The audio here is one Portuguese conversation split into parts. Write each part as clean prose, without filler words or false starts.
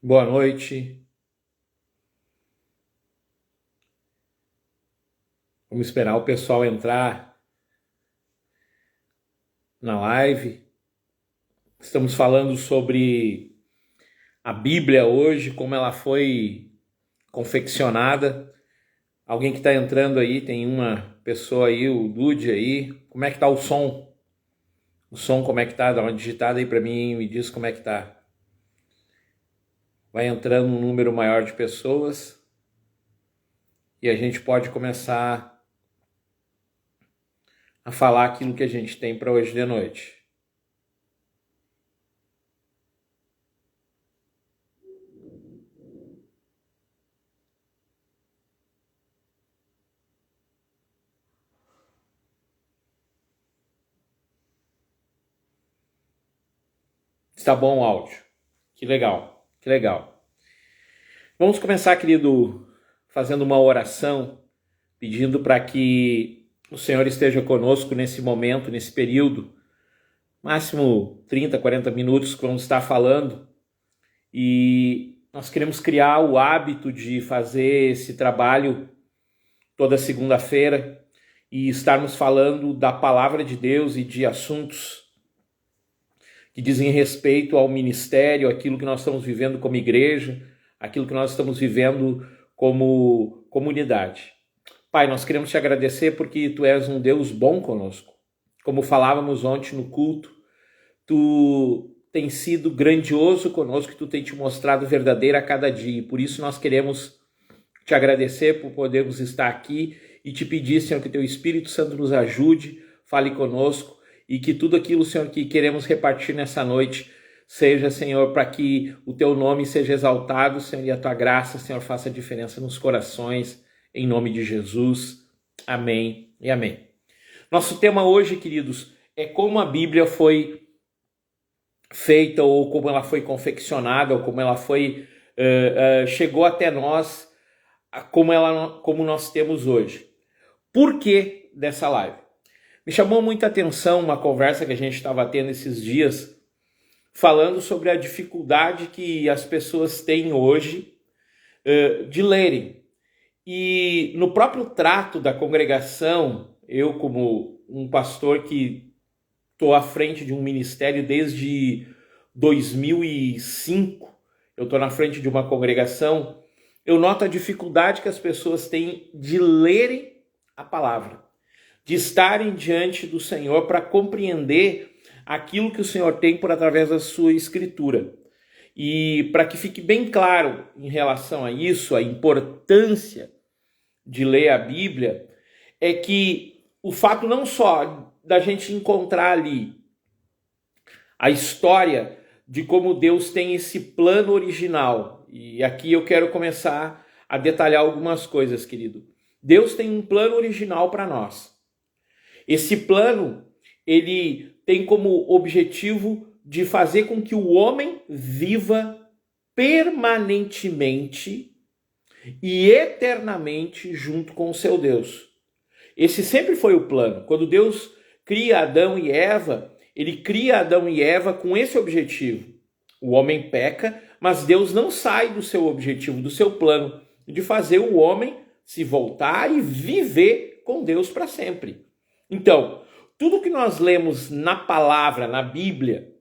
Boa noite. Vamos esperar o pessoal entrar na live. Estamos falando sobre a Bíblia hoje, como ela foi confeccionada. Alguém que está entrando aí, tem uma pessoa aí, o Dude aí. Como é que tá o som? O som como é que tá? Dá uma digitada aí para mim e me diz como é que tá. Vai entrando um número maior de pessoas e a gente pode começar a falar aquilo que a gente tem para hoje de noite. Está bom o áudio? Que legal, que legal. Vamos começar, querido, fazendo uma oração, pedindo para que o Senhor esteja conosco nesse momento, nesse período, máximo 30, 40 minutos que vamos estar falando. E nós queremos criar o hábito de fazer esse trabalho toda segunda-feira e estarmos falando da palavra de Deus e de assuntos que dizem respeito ao ministério, aquilo que nós estamos vivendo como igreja, aquilo que nós estamos vivendo como comunidade. Pai, nós queremos te agradecer porque tu és um Deus bom conosco. Como falávamos ontem no culto, tu tens sido grandioso conosco, tu tens te mostrado verdadeiro a cada dia. E por isso nós queremos te agradecer por podermos estar aqui e te pedir, Senhor, que teu Espírito Santo nos ajude, fale conosco e que tudo aquilo, Senhor, que queremos repartir nessa noite seja, Senhor, para que o teu nome seja exaltado, Senhor, e a tua graça, Senhor, faça diferença nos corações, em nome de Jesus. Amém e amém. Nosso tema hoje, queridos, é como a Bíblia foi feita, ou como ela foi confeccionada, ou como ela foi chegou até nós, como nós temos hoje. Por que dessa live? Me chamou muita atenção uma conversa que a gente estava tendo esses dias, falando sobre a dificuldade que as pessoas têm hoje de lerem. E no próprio trato da congregação, eu como um pastor que estou à frente de um ministério desde 2005, eu estou na frente de uma congregação, eu noto a dificuldade que as pessoas têm de lerem a palavra, de estarem diante do Senhor para compreender aquilo que o Senhor tem por através da sua escritura. E para que fique bem claro em relação a isso, a importância de ler a Bíblia, é que o fato não só da gente encontrar ali a história de como Deus tem esse plano original, e aqui eu quero começar a detalhar algumas coisas, querido. Deus tem um plano original para nós. Esse plano, ele tem como objetivo de fazer com que o homem viva permanentemente e eternamente junto com o seu Deus. Esse sempre foi o plano. Quando Deus cria Adão e Eva, ele cria Adão e Eva com esse objetivo. O homem peca, mas Deus não sai do seu objetivo, do seu plano, de fazer o homem se voltar e viver com Deus para sempre. Então, tudo que nós lemos na palavra, na Bíblia,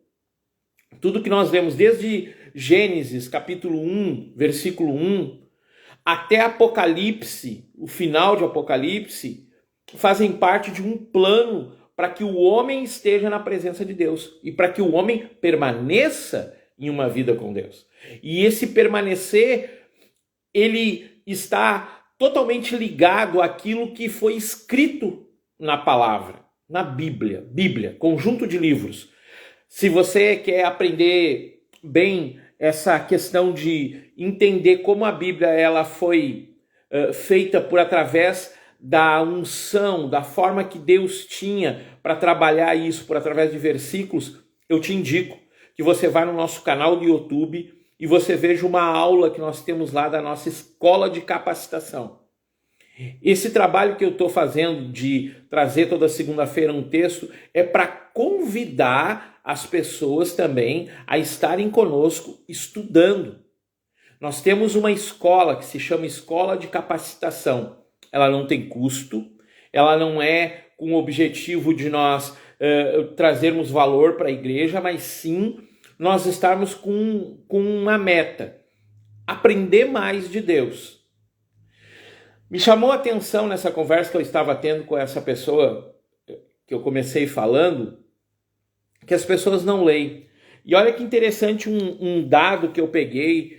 tudo que nós lemos desde Gênesis, capítulo 1, versículo 1, até Apocalipse, o final de Apocalipse, fazem parte de um plano para que o homem esteja na presença de Deus e para que o homem permaneça em uma vida com Deus. E esse permanecer, ele está totalmente ligado àquilo que foi escrito na palavra, na Bíblia, conjunto de livros. Se você quer aprender bem essa questão de entender como a Bíblia ela foi feita por através da unção, da forma que Deus tinha para trabalhar isso por através de versículos, eu te indico que você vá no nosso canal do YouTube e você veja uma aula que nós temos lá da nossa escola de capacitação. Esse trabalho que eu estou fazendo de trazer toda segunda-feira um texto é para convidar as pessoas também a estarem conosco estudando. Nós temos uma escola que se chama Escola de Capacitação. Ela não tem custo, ela não é com o objetivo de nós trazermos valor para a igreja, mas sim nós estarmos com uma meta: aprender mais de Deus. Me chamou a atenção nessa conversa que eu estava tendo com essa pessoa que eu comecei falando, que as pessoas não leem. E olha que interessante um dado que eu peguei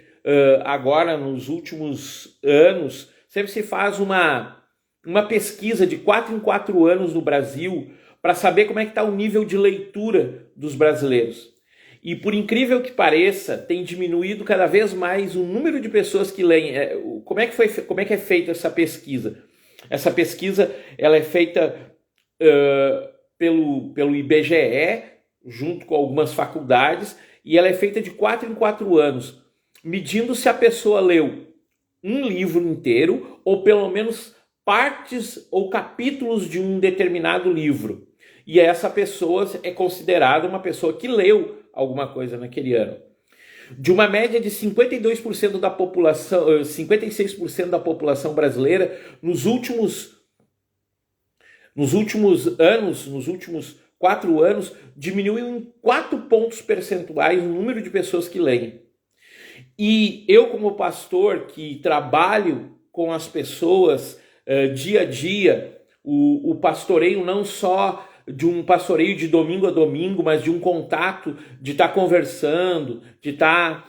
agora nos últimos anos. Sempre se faz uma pesquisa de 4 em 4 anos no Brasil para saber como é que está o nível de leitura dos brasileiros. E por incrível que pareça, tem diminuído cada vez mais o número de pessoas que leem. Como é que é feita essa pesquisa? Essa pesquisa ela é feita pelo IBGE, junto com algumas faculdades, e ela é feita de 4 em 4 anos, medindo se a pessoa leu um livro inteiro ou pelo menos partes ou capítulos de um determinado livro. E essa pessoa é considerada uma pessoa que leu alguma coisa naquele ano. De uma média de 52% da população, 56% da população brasileira, nos últimos anos, nos últimos 4 anos, diminuiu em 4 pontos percentuais o número de pessoas que leem. E eu, como pastor que trabalho com as pessoas dia a dia, o pastoreio não só de um pastoreio de domingo a domingo, mas de um contato, de estar conversando, de estar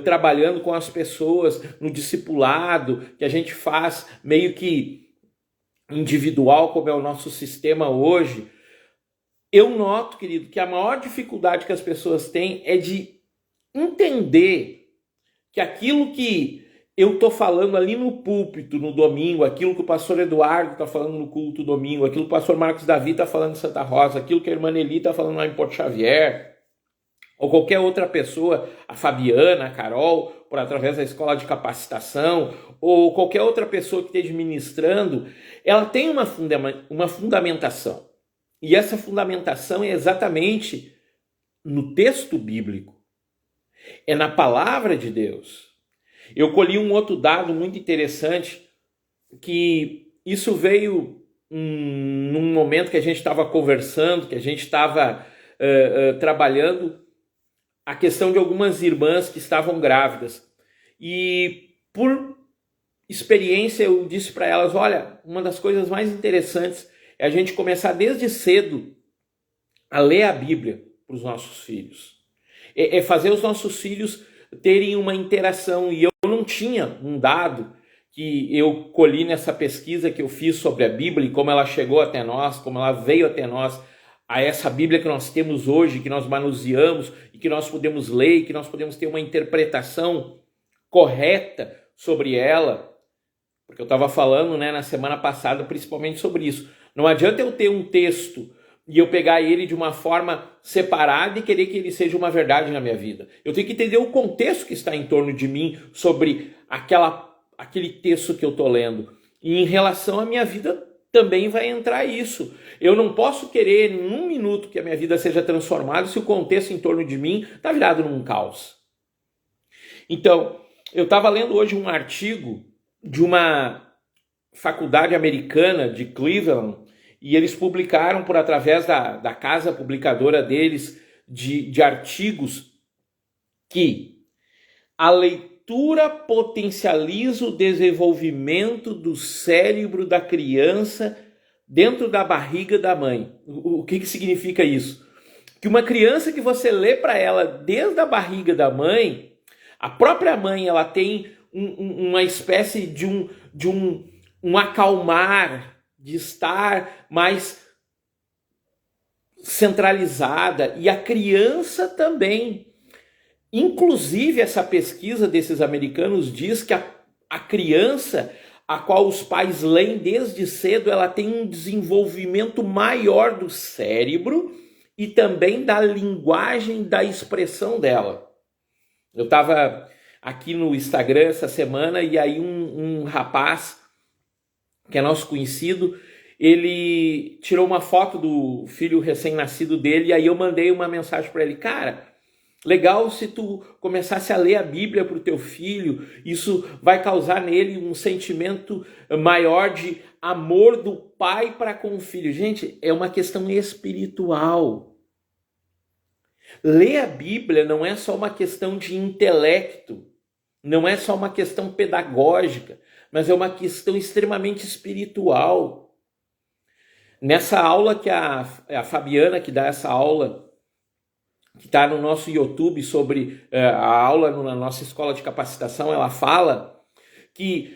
trabalhando com as pessoas no discipulado, que a gente faz meio que individual, como é o nosso sistema hoje. Eu noto, querido, que a maior dificuldade que as pessoas têm é de entender que aquilo que eu estou falando ali no púlpito, no domingo, aquilo que o pastor Eduardo está falando no culto domingo, aquilo que o pastor Marcos Davi está falando em Santa Rosa, aquilo que a irmã Nelly está falando lá em Porto Xavier, ou qualquer outra pessoa, a Fabiana, a Carol, por através da escola de capacitação, ou qualquer outra pessoa que esteja ministrando, ela tem uma fundamentação. E essa fundamentação é exatamente no texto bíblico. É na palavra de Deus. Eu colhi um outro dado muito interessante, que isso veio num momento que a gente estava conversando, que a gente estava trabalhando a questão de algumas irmãs que estavam grávidas. E por experiência eu disse para elas, olha, uma das coisas mais interessantes é a gente começar desde cedo a ler a Bíblia para os nossos filhos. É fazer os nossos filhos terem uma interação. E eu não tinha um dado que eu colhi nessa pesquisa que eu fiz sobre a Bíblia e como ela chegou até nós, como ela veio até nós, a essa Bíblia que nós temos hoje, que nós manuseamos e que nós podemos ler, e que nós podemos ter uma interpretação correta sobre ela. Porque eu estava falando, na semana passada principalmente sobre isso. Não adianta eu ter um texto e eu pegar ele de uma forma separada e querer que ele seja uma verdade na minha vida. Eu tenho que entender o contexto que está em torno de mim sobre aquele texto que eu estou lendo. E em relação à minha vida também vai entrar isso. Eu não posso querer em um minuto que a minha vida seja transformada se o contexto em torno de mim está virado num caos. Então, eu estava lendo hoje um artigo de uma faculdade americana de Cleveland, e eles publicaram por através da casa publicadora deles de artigos que a leitura potencializa o desenvolvimento do cérebro da criança dentro da barriga da mãe. O que significa isso? Que uma criança que você lê para ela desde a barriga da mãe, a própria mãe ela tem uma espécie de um acalmar, de estar mais centralizada, e a criança também. Inclusive, essa pesquisa desses americanos diz que a criança a qual os pais leem desde cedo, ela tem um desenvolvimento maior do cérebro e também da linguagem, da expressão dela. Eu estava aqui no Instagram essa semana e aí um rapaz que é nosso conhecido, ele tirou uma foto do filho recém-nascido dele, e aí eu mandei uma mensagem para ele, cara, Legal se tu começasse a ler a Bíblia para o teu filho, isso vai causar nele um sentimento maior de amor do pai para com o filho. Gente, é uma questão espiritual. Ler a Bíblia não é só uma questão de intelecto, não é só uma questão pedagógica, mas é uma questão extremamente espiritual. Nessa aula que a Fabiana, que dá essa aula, que está no nosso YouTube sobre a aula na nossa escola de capacitação, ela fala que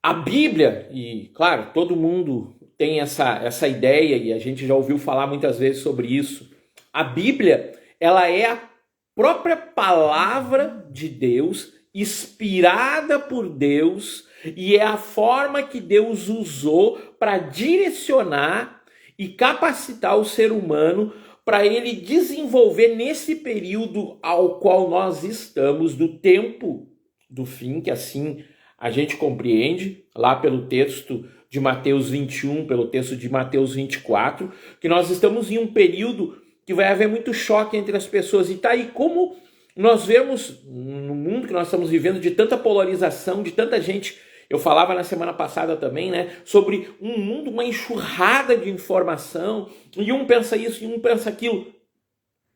a Bíblia, e claro, todo mundo tem essa ideia e a gente já ouviu falar muitas vezes sobre isso, a Bíblia, ela é a própria palavra de Deus, inspirada por Deus, e é a forma que Deus usou para direcionar e capacitar o ser humano para ele desenvolver nesse período ao qual nós estamos, do tempo do fim, que assim a gente compreende, lá pelo texto de Mateus 21, pelo texto de Mateus 24, que nós estamos em um período que vai haver muito choque entre as pessoas. E tá aí como nós vemos no mundo que nós estamos vivendo, de tanta polarização, de tanta gente. Eu falava na semana passada também, né, sobre um mundo, uma enxurrada de informação, e um pensa isso e um pensa aquilo.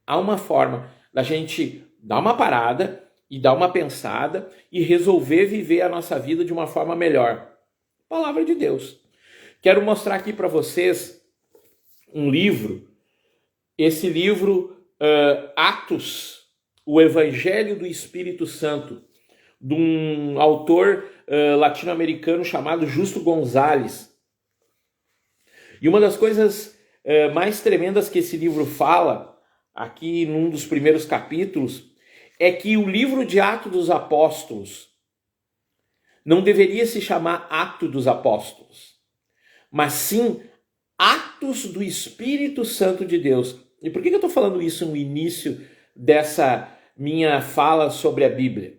Há uma forma da gente dar uma parada e dar uma pensada e resolver viver a nossa vida de uma forma melhor. Palavra de Deus. Quero mostrar aqui para vocês um livro. Esse livro, Atos, o Evangelho do Espírito Santo, de um autor latino-americano chamado Justo Gonzalez. E uma das coisas mais tremendas que esse livro fala, aqui num dos primeiros capítulos, é que o livro de Atos dos Apóstolos não deveria se chamar Atos dos Apóstolos, mas sim Atos do Espírito Santo de Deus. E por que eu estou falando isso no início dessa minha fala sobre a Bíblia?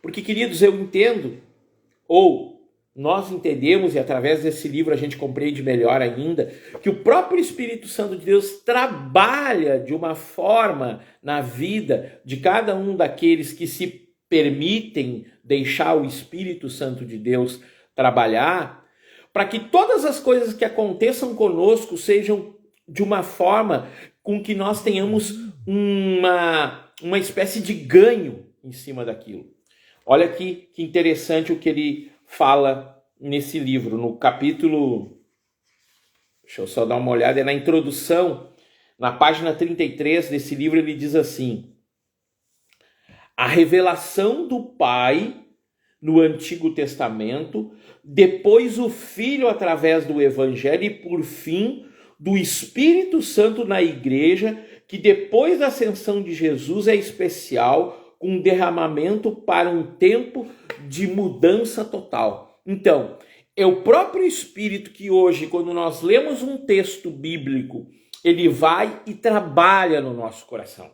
Porque, queridos, eu entendo, ou nós entendemos, e através desse livro a gente compreende melhor ainda, que o próprio Espírito Santo de Deus trabalha de uma forma na vida de cada um daqueles que se permitem deixar o Espírito Santo de Deus trabalhar, para que todas as coisas que aconteçam conosco sejam de uma forma com que nós tenhamos uma espécie de ganho em cima daquilo. Olha aqui que interessante o que ele fala nesse livro, no capítulo, deixa eu só dar uma olhada, é na introdução, na página 33 desse livro, ele diz assim: a revelação do Pai no Antigo Testamento, depois o Filho através do Evangelho e, por fim, do Espírito Santo na Igreja, que depois da ascensão de Jesus é especial, com um derramamento para um tempo de mudança total. Então, é o próprio Espírito que hoje, quando nós lemos um texto bíblico, ele vai e trabalha no nosso coração.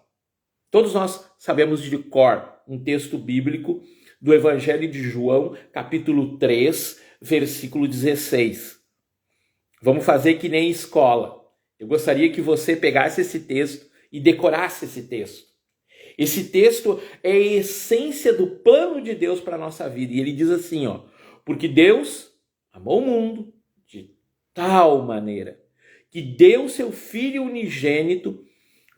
Todos nós sabemos de cor um texto bíblico do Evangelho de João, capítulo 3, versículo 16. Vamos fazer que nem escola. Eu gostaria que você pegasse esse texto e decorasse esse texto. Esse texto é a essência do plano de Deus para a nossa vida. E ele diz assim, ó: porque Deus amou o mundo de tal maneira que deu seu Filho unigênito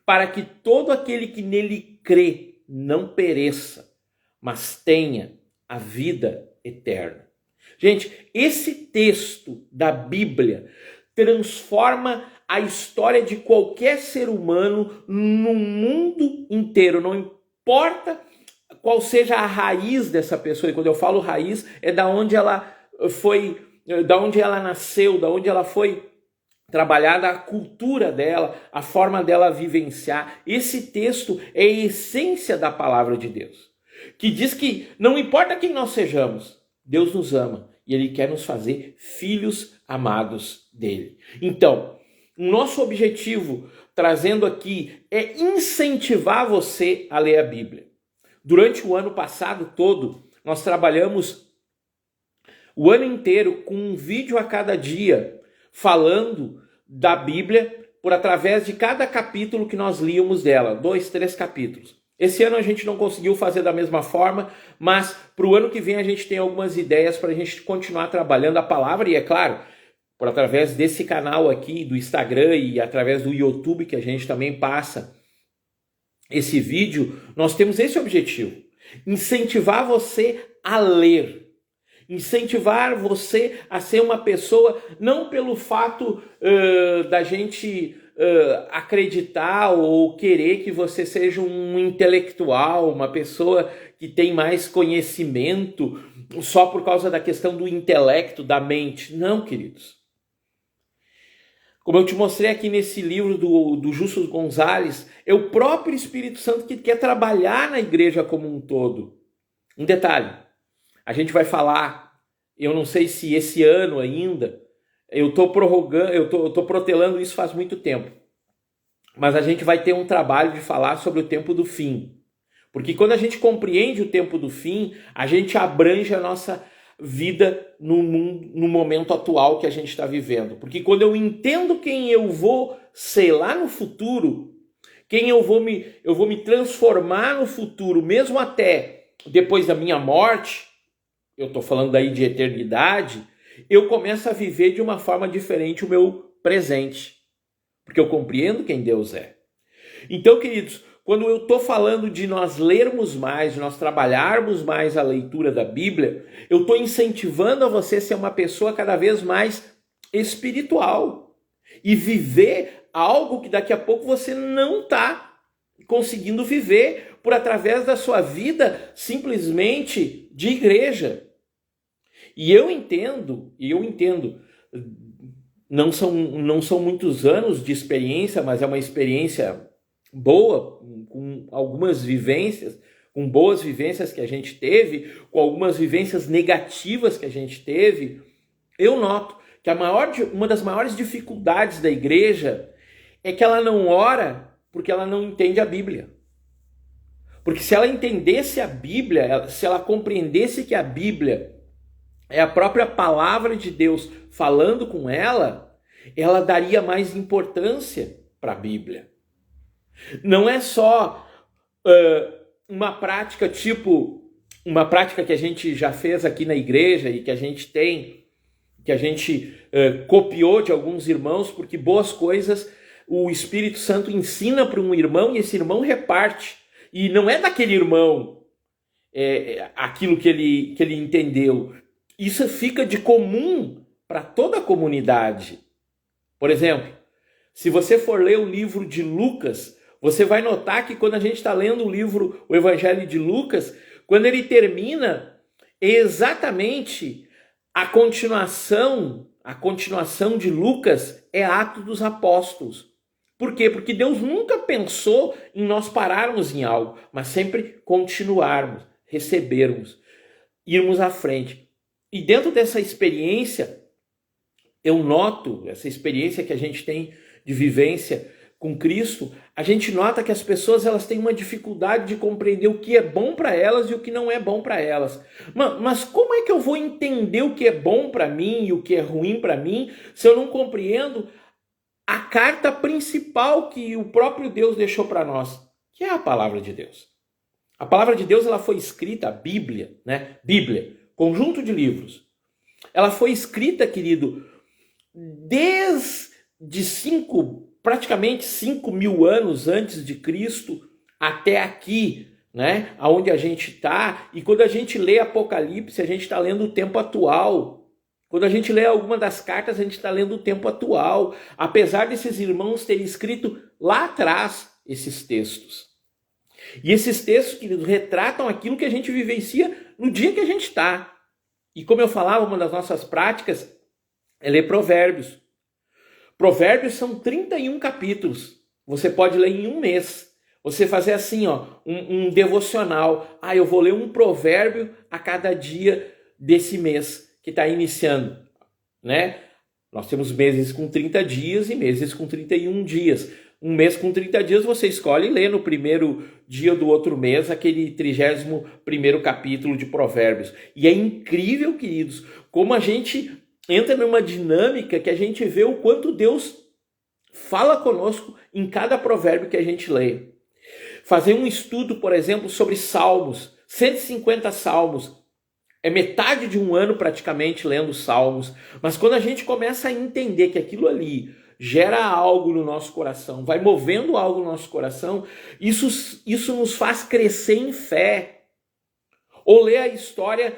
para que todo aquele que nele crê não pereça, mas tenha a vida eterna. Gente, esse texto da Bíblia transforma a história de qualquer ser humano no mundo inteiro. Não importa qual seja a raiz dessa pessoa. E quando eu falo raiz, é da onde ela foi, da onde ela nasceu, da onde ela foi trabalhada, a cultura dela, a forma dela vivenciar. Esse texto é a essência da palavra de Deus, que diz que não importa quem nós sejamos, Deus nos ama e Ele quer nos fazer filhos amados dele. Então, o nosso objetivo, trazendo aqui, é incentivar você a ler a Bíblia. Durante o ano passado todo, nós trabalhamos o ano inteiro com um vídeo a cada dia, falando da Bíblia por através de cada capítulo que nós líamos dela, 2, 3 capítulos. Esse ano a gente não conseguiu fazer da mesma forma, mas para o ano que vem a gente tem algumas ideias para a gente continuar trabalhando a palavra e, é claro, por através desse canal aqui do Instagram e através do YouTube que a gente também passa esse vídeo, nós temos esse objetivo: incentivar você a ler. Incentivar você a ser uma pessoa, não pelo fato da gente acreditar ou querer que você seja um intelectual, uma pessoa que tem mais conhecimento só por causa da questão do intelecto, da mente. Não, queridos. Como eu te mostrei aqui nesse livro do Justo Gonzalez, é o próprio Espírito Santo que quer trabalhar na igreja como um todo. Um detalhe: a gente vai falar, eu não sei se esse ano ainda, eu estou prorrogando, eu estou protelando isso faz muito tempo, mas a gente vai ter um trabalho de falar sobre o tempo do fim. Porque quando a gente compreende o tempo do fim, a gente abrange a nossa vida no momento atual que a gente está vivendo. Porque quando eu entendo quem eu vou ser lá no futuro, quem eu vou me transformar no futuro, mesmo até depois da minha morte, eu estou falando aí de eternidade, eu começo a viver de uma forma diferente o meu presente. Porque eu compreendo quem Deus é. Então, queridos, quando eu estou falando de nós lermos mais, de nós trabalharmos mais a leitura da Bíblia, eu estou incentivando a você ser uma pessoa cada vez mais espiritual e viver algo que daqui a pouco você não está conseguindo viver por através da sua vida simplesmente de igreja. E eu entendo, não são muitos anos de experiência, mas é uma experiência boa, com algumas vivências, com boas vivências que a gente teve, com algumas vivências negativas que a gente teve. Eu noto que uma das maiores dificuldades da igreja é que ela não ora porque ela não entende a Bíblia. Porque se ela entendesse a Bíblia, se ela compreendesse que a Bíblia é a própria palavra de Deus falando com ela daria mais importância para a Bíblia. Não é só uma prática que a gente já fez aqui na igreja e que a gente copiou de alguns irmãos, porque boas coisas o Espírito Santo ensina para um irmão e esse irmão reparte. E não é daquele irmão aquilo que ele entendeu. Isso fica de comum para toda a comunidade. Por exemplo, se você for ler o livro de Lucas, você vai notar que quando a gente está lendo o Evangelho de Lucas, quando ele termina, é exatamente a continuação de Lucas é Atos dos Apóstolos. Por quê? Porque Deus nunca pensou em nós pararmos em algo, mas sempre continuarmos, recebermos, irmos à frente. E dentro dessa experiência, eu noto, essa experiência que a gente tem de vivência com Cristo, a gente nota que as pessoas elas têm uma dificuldade de compreender o que é bom para elas e o que não é bom para elas. Mas como é que eu vou entender o que é bom para mim e o que é ruim para mim se eu não compreendo a carta principal que o próprio Deus deixou para nós, que é a palavra de Deus? A palavra de Deus ela foi escrita, a Bíblia, né? Bíblia, conjunto de livros. Ela foi escrita, querido, praticamente 5.000 anos antes de Cristo até aqui, né? Aonde a gente está. E quando a gente lê Apocalipse, a gente está lendo o tempo atual. Quando a gente lê alguma das cartas, a gente está lendo o tempo atual. Apesar desses irmãos terem escrito lá atrás esses textos. E esses textos, queridos, retratam aquilo que a gente vivencia no dia que a gente está. E como eu falava, uma das nossas práticas é ler Provérbios. Provérbios são 31 capítulos. Você pode ler em um mês. Você fazer assim, um devocional. Eu vou ler um provérbio a cada dia desse mês que está iniciando, né? Nós temos meses com 30 dias e meses com 31 dias. Um mês com 30 dias você escolhe ler no primeiro dia do outro mês aquele 31º capítulo de Provérbios. E é incrível, queridos, como a gente entra numa dinâmica que a gente vê o quanto Deus fala conosco em cada provérbio que a gente lê. fazer um estudo, por exemplo, sobre salmos, 150 salmos. É metade de um ano praticamente lendo salmos. Mas quando a gente começa a entender que aquilo ali gera algo no nosso coração, vai movendo algo no nosso coração, isso nos faz crescer em fé. Ou ler a história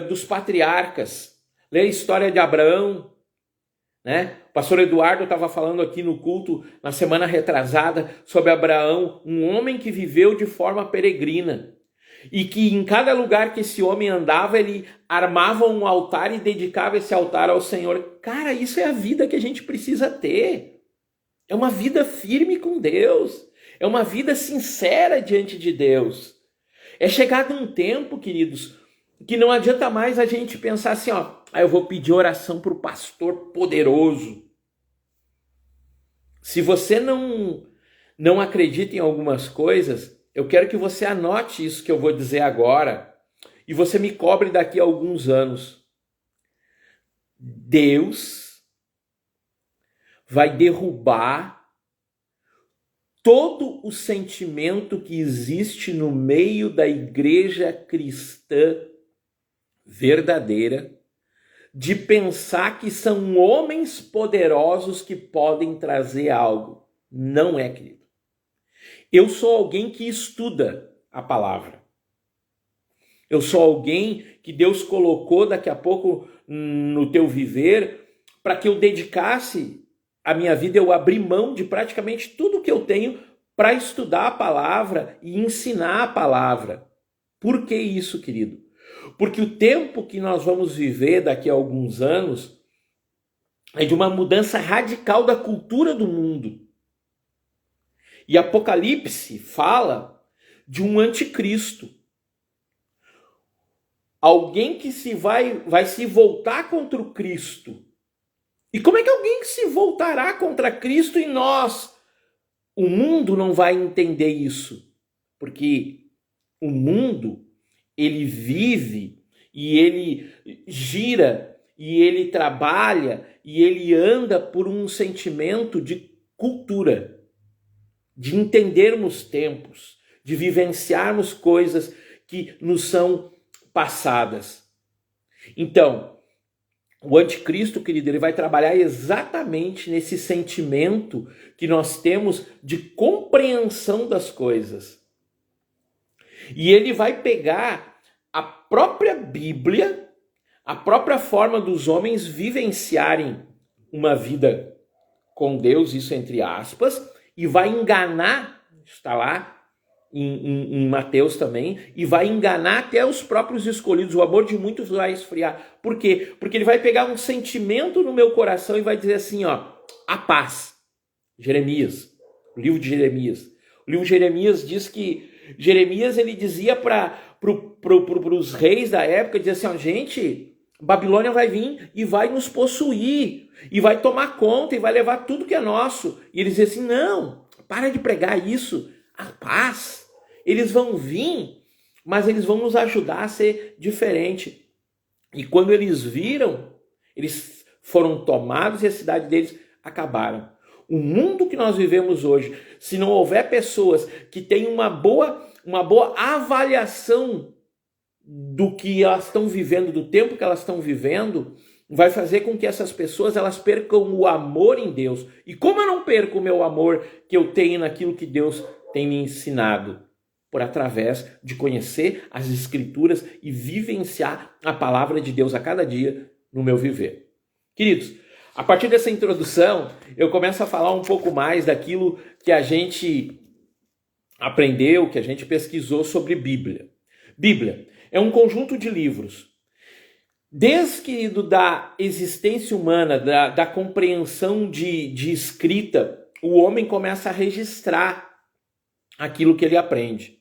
dos patriarcas, ler a história de Abraão, né? O pastor Eduardo estava falando aqui no culto, na semana retrasada, sobre Abraão, um homem que viveu de forma peregrina. E que em cada lugar que esse homem andava, ele armava um altar e dedicava esse altar ao Senhor. Cara, isso é a vida que a gente precisa ter. É uma vida firme com Deus. É uma vida sincera diante de Deus. É chegado um tempo, queridos, que não adianta mais a gente pensar assim, eu vou pedir oração para o pastor poderoso. Se você não acredita em algumas coisas, eu quero que você anote isso que eu vou dizer agora e você me cobre daqui a alguns anos. Deus vai derrubar todo o sentimento que existe no meio da igreja cristã verdadeira de pensar que são homens poderosos que podem trazer algo. Não é, querido. Eu sou alguém que estuda a palavra. Eu sou alguém que Deus colocou daqui a pouco no teu viver para que eu dedicasse a minha vida, eu abri mão de praticamente tudo que eu tenho para estudar a palavra e ensinar a palavra. Por que isso, querido? Porque o tempo que nós vamos viver daqui a alguns anos é de uma mudança radical da cultura do mundo. E Apocalipse fala de um anticristo. Alguém que vai se voltar contra o Cristo. E como é que alguém se voltará contra Cristo e nós? O mundo não vai entender isso. Porque o mundo, ele vive e ele gira e ele trabalha e ele anda por um sentimento de cultura, de entendermos tempos, de vivenciarmos coisas que nos são passadas. Então, o anticristo, querido, ele vai trabalhar exatamente nesse sentimento que nós temos de compreensão das coisas. E ele vai pegar a própria Bíblia, a própria forma dos homens vivenciarem uma vida com Deus, isso entre aspas, e vai enganar, está lá em Mateus também, e vai enganar até os próprios escolhidos. O amor de muitos vai esfriar. Por quê? Porque ele vai pegar um sentimento no meu coração e vai dizer assim, a paz. Jeremias, o livro de Jeremias. O livro de Jeremias diz que Jeremias, ele dizia para os reis da época, dizia assim, gente, Babilônia vai vir e vai nos possuir, e vai tomar conta, e vai levar tudo que é nosso. E eles diziam assim, não, para de pregar isso, a paz. Eles vão vir, mas eles vão nos ajudar a ser diferente. E quando eles viram, eles foram tomados e a cidade deles acabaram. O mundo que nós vivemos hoje, se não houver pessoas que tenham uma boa avaliação do que elas estão vivendo, do tempo que elas estão vivendo, vai fazer com que essas pessoas elas percam o amor em Deus. E como eu não perco o meu amor que eu tenho naquilo que Deus tem me ensinado? Por através de conhecer as Escrituras e vivenciar a palavra de Deus a cada dia no meu viver. Queridos, a partir dessa introdução, eu começo a falar um pouco mais daquilo que a gente aprendeu, que a gente pesquisou sobre Bíblia. Bíblia é um conjunto de livros. Desde da existência humana, da compreensão de escrita, o homem começa a registrar aquilo que ele aprende.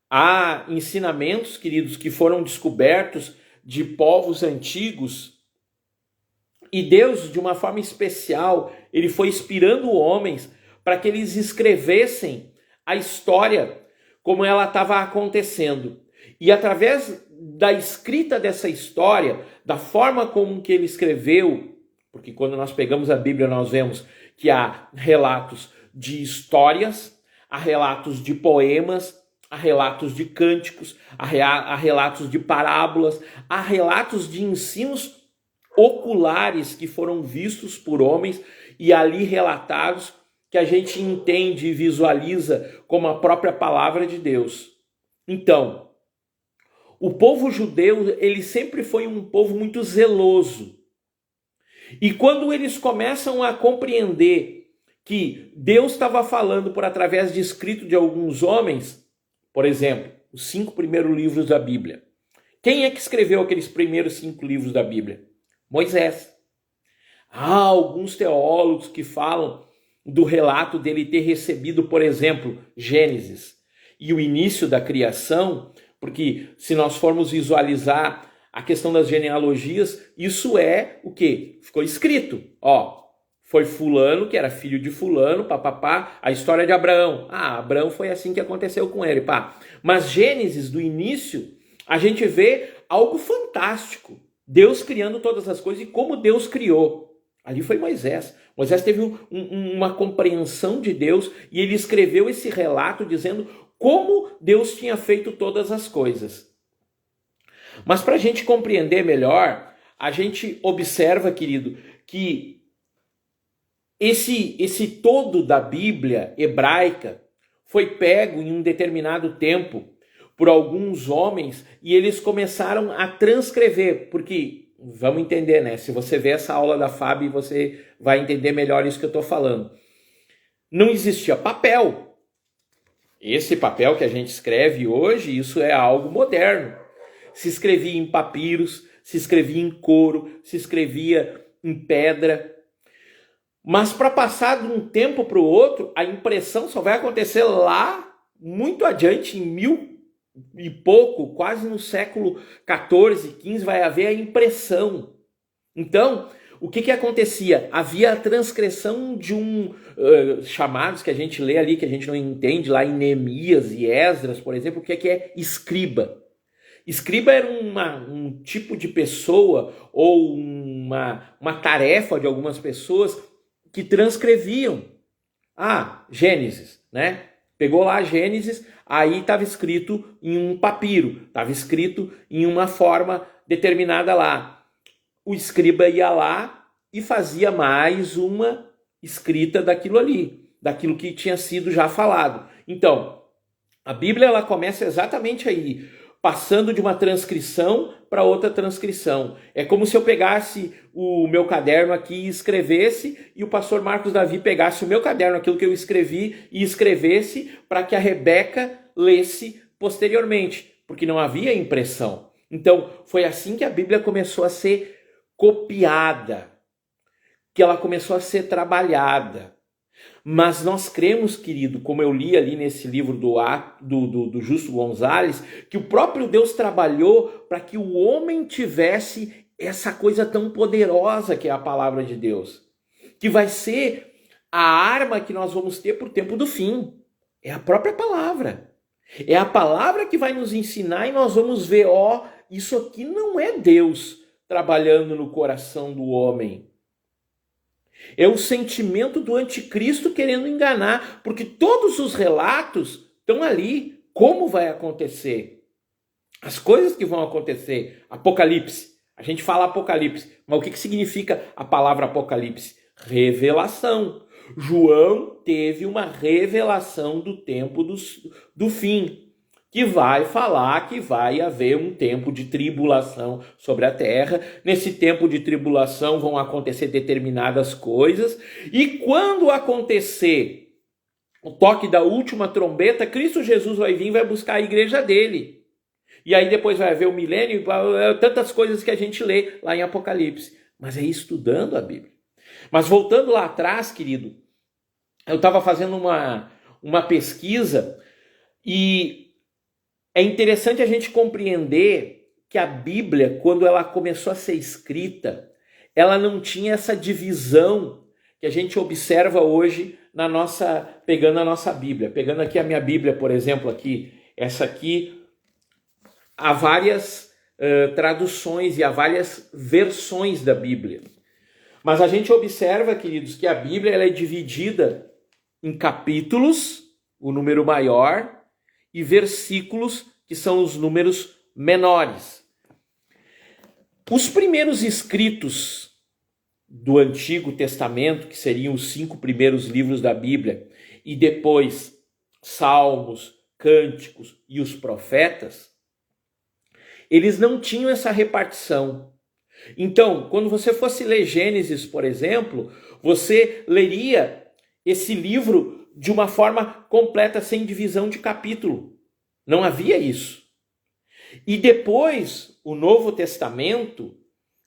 Há ensinamentos, queridos, que foram descobertos de povos antigos e Deus, de uma forma especial, ele foi inspirando homens para que eles escrevessem a história como ela estava acontecendo. E através da escrita dessa história, da forma como que ele escreveu, porque quando nós pegamos a Bíblia nós vemos que há relatos de histórias, há relatos de poemas, há relatos de cânticos, há relatos de parábolas, há relatos de ensinos oculares que foram vistos por homens e ali relatados, que a gente entende e visualiza como a própria palavra de Deus. Então, o povo judeu, ele sempre foi um povo muito zeloso. E quando eles começam a compreender que Deus estava falando por através de escrito de alguns homens, por exemplo, os 5 primeiros livros da Bíblia. Quem é que escreveu aqueles primeiros 5 livros da Bíblia? Moisés. Há alguns teólogos que falam do relato dele ter recebido, por exemplo, Gênesis e o início da criação, porque se nós formos visualizar a questão das genealogias, isso é o quê? Ficou escrito, foi fulano, que era filho de fulano, papapá, a história de Abraão. Abraão foi assim que aconteceu com ele, pá. Mas Gênesis, do início, a gente vê algo fantástico. Deus criando todas as coisas e como Deus criou. Ali foi Moisés. Moisés teve uma compreensão de Deus e ele escreveu esse relato dizendo como Deus tinha feito todas as coisas. Mas para a gente compreender melhor, a gente observa, querido, que esse todo da Bíblia hebraica foi pego em um determinado tempo por alguns homens e eles começaram a transcrever, porque, vamos entender, né? Se você vê essa aula da FAB, você vai entender melhor isso que eu estou falando. Não existia papel. Esse papel que a gente escreve hoje, isso é algo moderno. Se escrevia em papiros, se escrevia em couro, se escrevia em pedra. Mas para passar de um tempo para o outro, a impressão só vai acontecer lá muito adiante, em 1000 e pouco, quase no século 14, 15, vai haver a impressão. Então, o que acontecia? Havia a transcrição de chamados que a gente lê ali, que a gente não entende, lá em Neemias e Esdras, por exemplo, o que é escriba? Escriba era um tipo de pessoa ou uma tarefa de algumas pessoas que transcreviam. Gênesis, né? Pegou lá Gênesis, aí estava escrito em um papiro, estava escrito em uma forma determinada lá. O escriba ia lá e fazia mais uma escrita daquilo ali, daquilo que tinha sido já falado. Então, a Bíblia ela começa exatamente aí, passando de uma transcrição para outra transcrição. É como se eu pegasse o meu caderno aqui e escrevesse, e o pastor Marcos Davi pegasse o meu caderno, aquilo que eu escrevi, e escrevesse para que a Rebeca lesse posteriormente, porque não havia impressão. Então, foi assim que a Bíblia começou a ser copiada, que ela começou a ser trabalhada. Mas nós cremos, querido, como eu li ali nesse livro do Justo Gonzalez, que o próprio Deus trabalhou para que o homem tivesse essa coisa tão poderosa que é a palavra de Deus, que vai ser a arma que nós vamos ter para o tempo do fim. É a própria palavra. É a palavra que vai nos ensinar e nós vamos ver, isso aqui não é Deus trabalhando no coração do homem. É o sentimento do anticristo querendo enganar, porque todos os relatos estão ali. Como vai acontecer? As coisas que vão acontecer. Apocalipse. A gente fala Apocalipse, mas o que significa a palavra Apocalipse? Revelação. João teve uma revelação do tempo do fim, que vai falar que vai haver um tempo de tribulação sobre a terra. Nesse tempo de tribulação vão acontecer determinadas coisas. E quando acontecer o toque da última trombeta, Cristo Jesus vai vir e vai buscar a igreja dele. E aí depois vai haver o milênio, tantas coisas que a gente lê lá em Apocalipse. Mas é estudando a Bíblia. Mas voltando lá atrás, querido, eu estava fazendo uma pesquisa e é interessante a gente compreender que a Bíblia, quando ela começou a ser escrita, ela não tinha essa divisão que a gente observa hoje pegando a nossa Bíblia. Pegando aqui a minha Bíblia, por exemplo, essa aqui, há várias traduções e há várias versões da Bíblia. Mas a gente observa, queridos, que a Bíblia ela é dividida em capítulos o número maior, e versículos, que são os números menores. Os primeiros escritos do Antigo Testamento, que seriam os 5 primeiros livros da Bíblia, e depois Salmos, Cânticos e os Profetas, eles não tinham essa repartição. Então, quando você fosse ler Gênesis, por exemplo, você leria esse livro de uma forma completa, sem divisão de capítulo. Não havia isso. E depois, o Novo Testamento,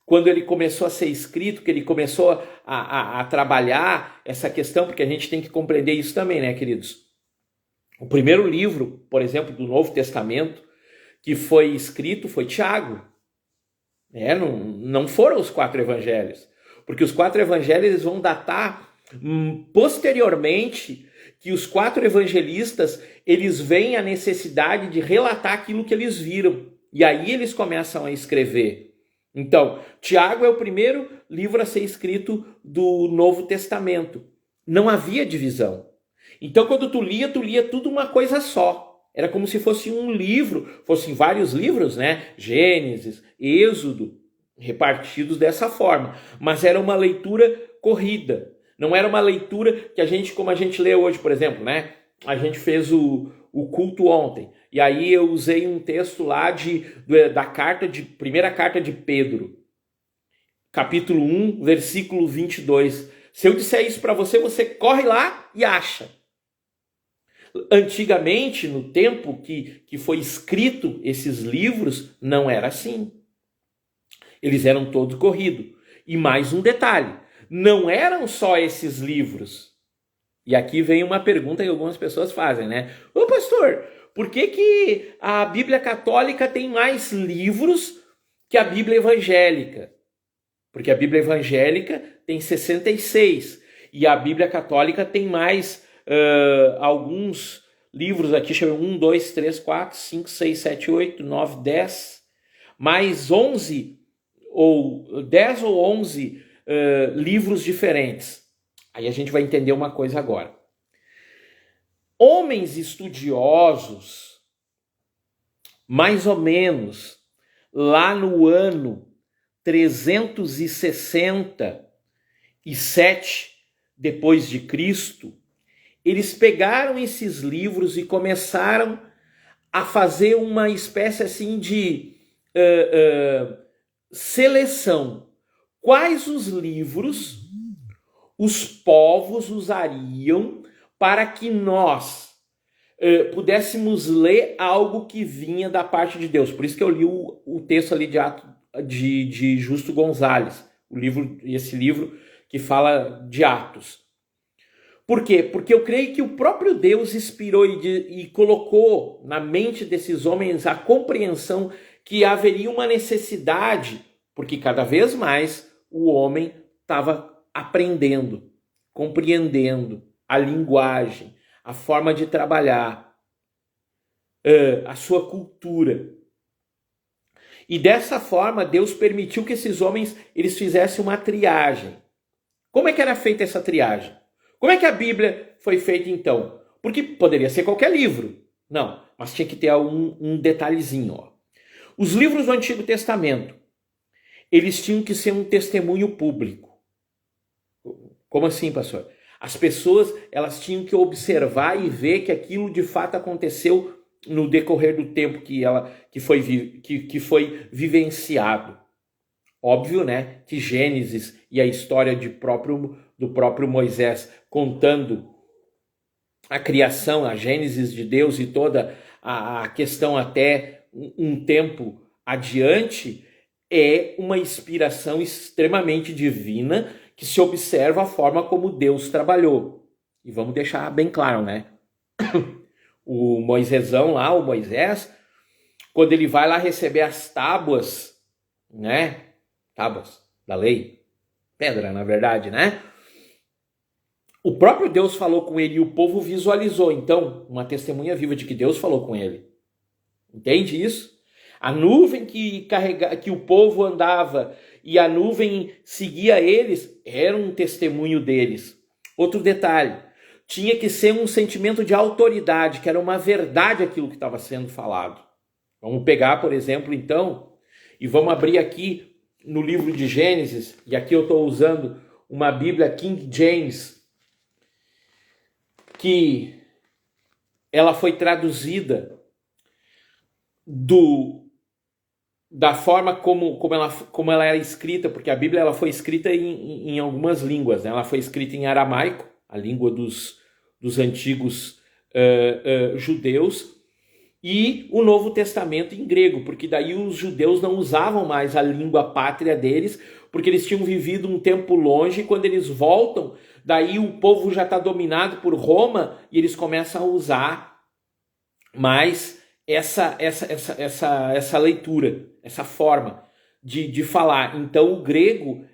quando ele começou a ser escrito, que ele começou a trabalhar essa questão, porque a gente tem que compreender isso também, né, queridos? O primeiro livro, por exemplo, do Novo Testamento, que foi escrito, foi Tiago. Não foram os 4 evangelhos. Porque os 4 evangelhos eles vão datar posteriormente, que os 4 evangelistas, eles veem a necessidade de relatar aquilo que eles viram. E aí eles começam a escrever. Então, Tiago é o primeiro livro a ser escrito do Novo Testamento. Não havia divisão. Então, quando tu lia tudo uma coisa só. Era como se fosse um livro, fossem vários livros, né? Gênesis, Êxodo, repartidos dessa forma. Mas era uma leitura corrida. Não era uma leitura que como a gente lê hoje, por exemplo, né? A gente fez o culto ontem. E aí eu usei um texto lá primeira carta de Pedro, capítulo 1, versículo 22. Se eu disser isso para você, você corre lá e acha. Antigamente, no tempo que foi escrito esses livros, não era assim. Eles eram todos corridos. E mais um detalhe, não eram só esses livros. E aqui vem uma pergunta que algumas pessoas fazem, né? Ô pastor, por que a Bíblia Católica tem mais livros que a Bíblia Evangélica? Porque a Bíblia Evangélica tem 66 e a Bíblia Católica tem mais alguns livros aqui, deixa eu ver, 1, 2, 3, 4, 5, 6, 7, 8, 9, 10, mais 11, ou 10 ou 11 livros diferentes. Aí a gente vai entender uma coisa agora. Homens estudiosos, mais ou menos, lá no ano 367 depois de Cristo, eles pegaram esses livros e começaram a fazer uma espécie assim de seleção. Quais os livros os povos usariam para que nós pudéssemos ler algo que vinha da parte de Deus? Por isso que eu li o texto ali de Justo Gonzalez, esse livro que fala de Atos. Por quê? Porque eu creio que o próprio Deus inspirou e colocou na mente desses homens a compreensão que haveria uma necessidade, porque cada vez mais o homem estava aprendendo, compreendendo a linguagem, a forma de trabalhar, a sua cultura. E dessa forma, Deus permitiu que esses homens eles fizessem uma triagem. Como é que era feita essa triagem? Como é que a Bíblia foi feita então? Porque poderia ser qualquer livro. Não, mas tinha que ter um detalhezinho. Ó. Os livros do Antigo Testamento, eles tinham que ser um testemunho público. Como assim, pastor? As pessoas elas tinham que observar e ver que aquilo de fato aconteceu no decorrer do tempo que foi vivenciado. Óbvio, né, que Gênesis e a história do próprio Moisés contando a criação, a Gênesis de Deus e toda a questão até um tempo adiante, é uma inspiração extremamente divina que se observa a forma como Deus trabalhou. E vamos deixar bem claro, né? O Moisésão lá, o Moisés, quando ele vai lá receber as tábuas, né? Tábuas da lei, pedra na verdade, né? O próprio Deus falou com ele e o povo visualizou, então, uma testemunha viva de que Deus falou com ele. Entende isso? A nuvem que o povo andava e a nuvem seguia eles, era um testemunho deles. Outro detalhe, tinha que ser um sentimento de autoridade, que era uma verdade aquilo que estava sendo falado. Vamos pegar, por exemplo, então, e vamos abrir aqui no livro de Gênesis, e aqui eu estou usando uma Bíblia King James, que ela foi traduzida da forma como ela era escrita, porque a Bíblia ela foi escrita em algumas línguas, né? Ela foi escrita em aramaico, a língua dos antigos judeus, e o Novo Testamento em grego, porque daí os judeus não usavam mais a língua pátria deles, porque eles tinham vivido um tempo longe, e quando eles voltam, daí o povo já está dominado por Roma, e eles começam a usar mais essa leitura, essa forma de falar. Então o grego,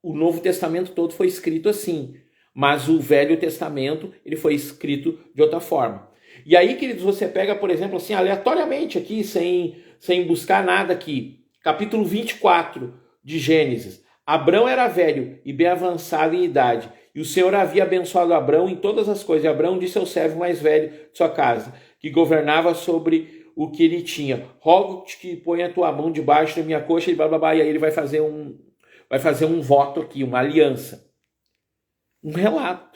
o Novo Testamento todo foi escrito assim, mas o Velho Testamento ele foi escrito de outra forma. E aí, queridos, você pega, por exemplo, assim, aleatoriamente aqui, sem buscar nada aqui, capítulo 24 de Gênesis. Abrão era velho e bem avançado em idade, e o Senhor havia abençoado Abrão em todas as coisas. E Abrão disse ao servo mais velho de sua casa, que governava sobre o que ele tinha: rogo-te que ponha a tua mão debaixo da minha coxa, e blá blá blá. E aí ele vai fazer um voto aqui, uma aliança. Um relato.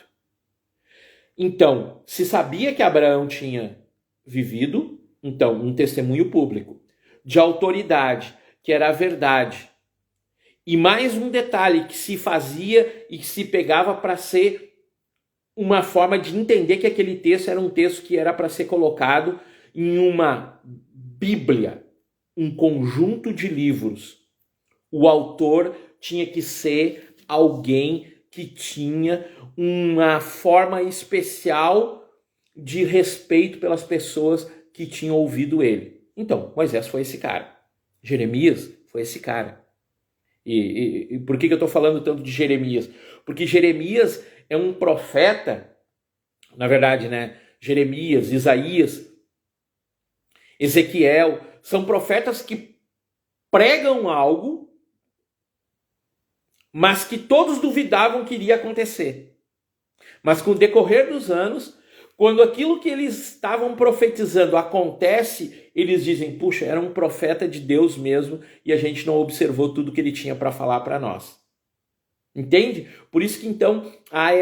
Então, se sabia que Abraão tinha vivido, então, um testemunho público de autoridade, que era a verdade. E mais um detalhe que se fazia e que se pegava para ser uma forma de entender que aquele texto era um texto que era para ser colocado em uma Bíblia, um conjunto de livros. O autor tinha que ser alguém que tinha uma forma especial de respeito pelas pessoas que tinham ouvido ele. Então, Moisés foi esse cara. Jeremias foi esse cara. E por que eu estou falando tanto de Jeremias? Porque Jeremias é um profeta, na verdade, né? Jeremias, Isaías, Ezequiel, são profetas que pregam algo, mas que todos duvidavam que iria acontecer. Mas com o decorrer dos anos, quando aquilo que eles estavam profetizando acontece, eles dizem: puxa, era um profeta de Deus mesmo e a gente não observou tudo que ele tinha para falar para nós. Entende? Por isso que então há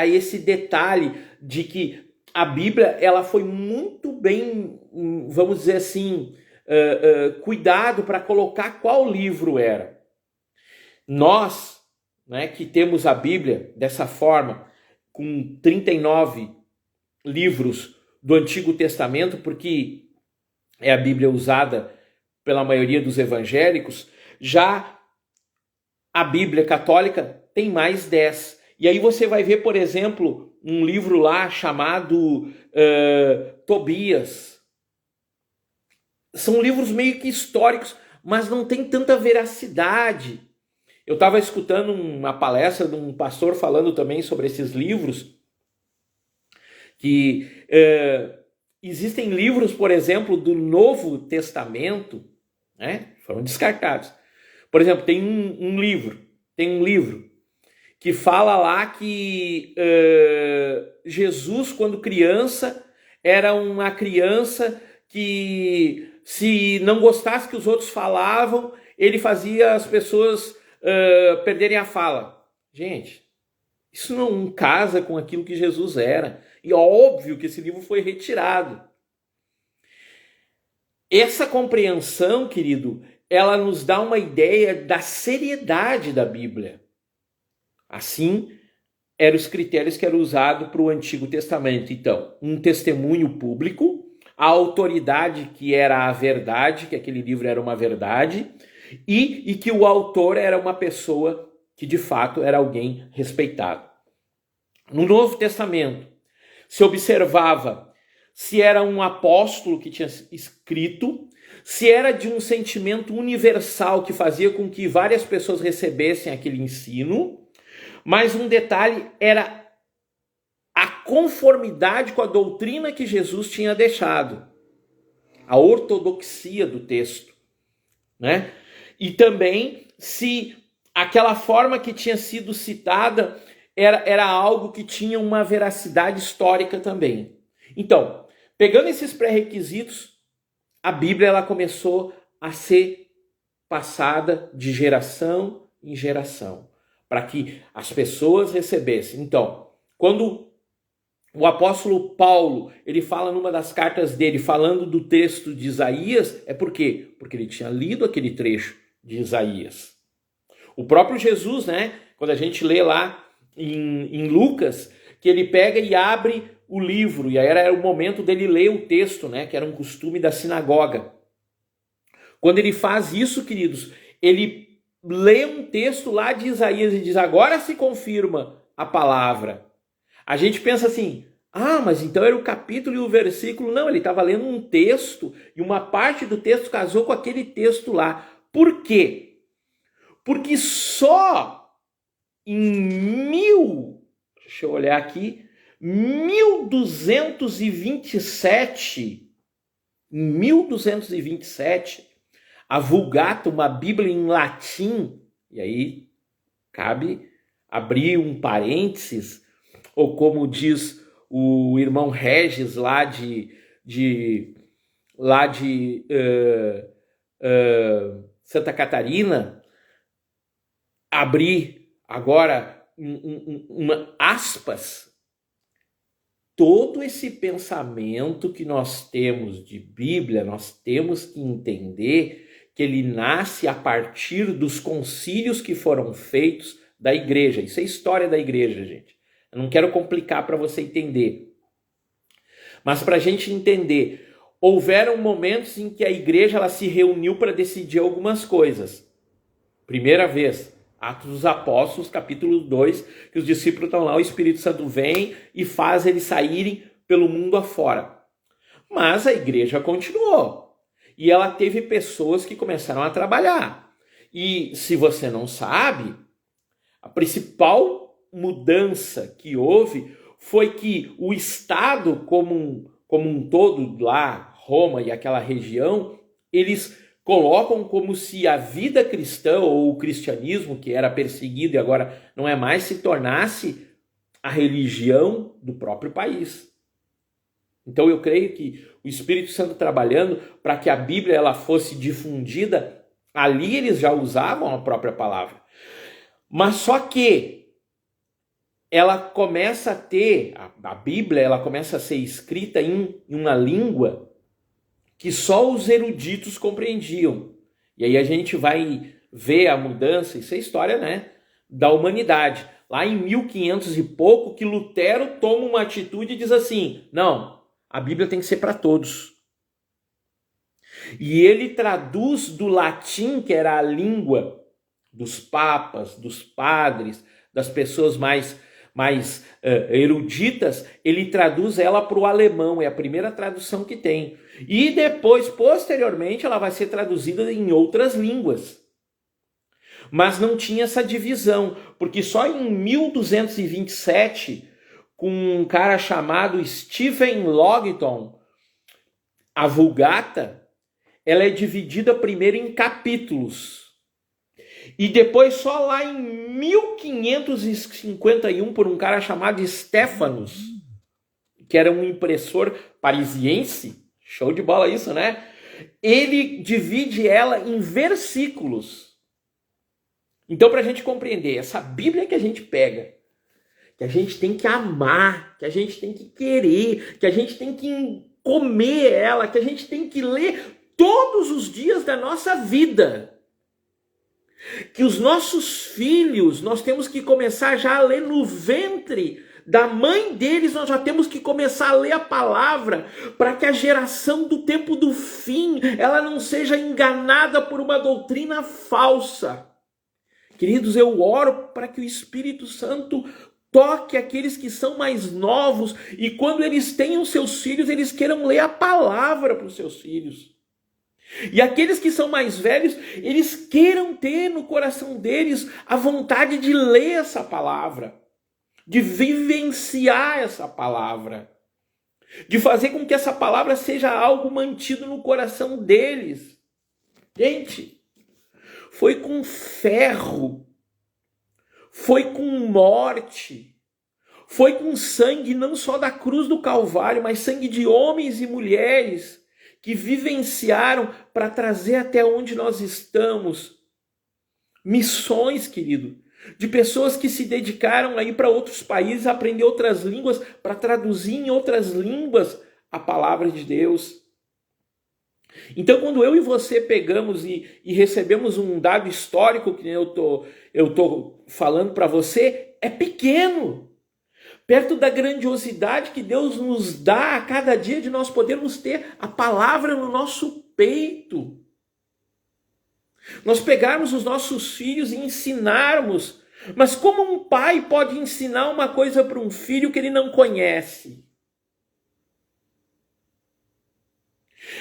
esse detalhe de que a Bíblia ela foi muito bem, vamos dizer assim, cuidado para colocar qual livro era. Nós, né, que temos a Bíblia dessa forma, com 39 livros do Antigo Testamento, porque é a Bíblia usada pela maioria dos evangélicos, já a Bíblia católica tem mais 10. E aí você vai ver, por exemplo, um livro lá chamado Tobias. São livros meio que históricos, mas não tem tanta veracidade. Eu estava escutando uma palestra de um pastor falando também sobre esses livros, que existem livros, por exemplo, do Novo Testamento, né, foram descartados. Por exemplo, tem um livro que fala lá que Jesus, quando criança, era uma criança que, se não gostasse que os outros falavam, ele fazia as pessoas perderem a fala. Gente, isso não casa com aquilo que Jesus era. E óbvio que esse livro foi retirado. Essa compreensão, querido, ela nos dá uma ideia da seriedade da Bíblia. Assim, eram os critérios que eram usados para o Antigo Testamento. Então, um testemunho público, a autoridade que era a verdade, que aquele livro era uma verdade, e que o autor era uma pessoa que de fato era alguém respeitado. No Novo Testamento, se observava se era um apóstolo que tinha escrito, se era de um sentimento universal que fazia com que várias pessoas recebessem aquele ensino, mas um detalhe era a conformidade com a doutrina que Jesus tinha deixado, a ortodoxia do texto, né? E também se aquela forma que tinha sido citada era algo que tinha uma veracidade histórica também. Então, pegando esses pré-requisitos, a Bíblia ela começou a ser passada de geração em geração, para que as pessoas recebessem. Então, quando o apóstolo Paulo, ele fala numa das cartas dele, falando do texto de Isaías, é por quê? Porque ele tinha lido aquele trecho de Isaías. O próprio Jesus, né? Quando a gente lê lá em Lucas, que ele pega e abre o livro, e aí era o momento dele ler o texto, né? Que era um costume da sinagoga. Quando ele faz isso, queridos, ele lê um texto lá de Isaías e diz, agora se confirma a palavra. A gente pensa assim, mas então era o capítulo e o versículo. Não, ele estava lendo um texto e uma parte do texto casou com aquele texto lá. Por quê? Porque só deixa eu olhar aqui, 1227, a Vulgata, uma Bíblia em latim, e aí cabe abrir um parênteses, ou como diz o irmão Regis lá de Santa Catarina, abrir agora uma aspas, todo esse pensamento que nós temos de Bíblia, nós temos que entender que ele nasce a partir dos concílios que foram feitos da igreja. Isso é história da igreja, gente. Eu não quero complicar para você entender. Mas para a gente entender, houveram momentos em que a igreja ela se reuniu para decidir algumas coisas. Primeira vez, Atos dos Apóstolos, capítulo 2, que os discípulos estão lá, o Espírito Santo vem e faz eles saírem pelo mundo afora. Mas a igreja continuou. E ela teve pessoas que começaram a trabalhar. E se você não sabe, a principal mudança que houve foi que o Estado como um todo lá, Roma e aquela região, eles colocam como se a vida cristã ou o cristianismo, que era perseguido e agora não é mais, se tornasse a religião do próprio país. Então eu creio que o Espírito Santo trabalhando para que a Bíblia ela fosse difundida, ali eles já usavam a própria palavra. Mas só que ela começa a ter, a Bíblia ela começa a ser escrita em uma língua que só os eruditos compreendiam. E aí a gente vai ver a mudança, isso é história, né, da humanidade. Lá em 1500 e pouco, que Lutero toma uma atitude e diz assim, não, a Bíblia tem que ser para todos. E ele traduz do latim, que era a língua dos papas, dos padres, das pessoas mais eruditas, ele traduz ela para o alemão, é a primeira tradução que tem. E depois, posteriormente, ela vai ser traduzida em outras línguas. Mas não tinha essa divisão, porque só em 1227, com um cara chamado Stephen Longton, a Vulgata, ela é dividida primeiro em capítulos. E depois só lá em 1551, por um cara chamado Stephanus, que era um impressor parisiense, show de bola isso, né? Ele divide ela em versículos. Então, para a gente compreender, essa Bíblia que a gente pega, que a gente tem que amar, que a gente tem que querer, que a gente tem que comer ela, que a gente tem que ler todos os dias da nossa vida. Que os nossos filhos, nós temos que começar já a ler no ventre da mãe deles, nós já temos que começar a ler a palavra, para que a geração do tempo do fim, ela não seja enganada por uma doutrina falsa. Queridos, eu oro para que o Espírito Santo toque aqueles que são mais novos e quando eles tenham seus filhos, eles queiram ler a palavra para os seus filhos. E aqueles que são mais velhos, eles queiram ter no coração deles a vontade de ler essa palavra, de vivenciar essa palavra, de fazer com que essa palavra seja algo mantido no coração deles. Gente, foi com ferro, foi com morte, foi com sangue não só da cruz do Calvário, mas sangue de homens e mulheres que vivenciaram para trazer até onde nós estamos. Missões, querido, de pessoas que se dedicaram a ir para outros países, aprender outras línguas, para traduzir em outras línguas a palavra de Deus. Então, quando eu e você pegamos e recebemos um dado histórico, que eu tô falando para você, é pequeno, perto da grandiosidade que Deus nos dá a cada dia de nós podermos ter a palavra no nosso peito. Nós pegarmos os nossos filhos e ensinarmos. Mas como um pai pode ensinar uma coisa para um filho que ele não conhece?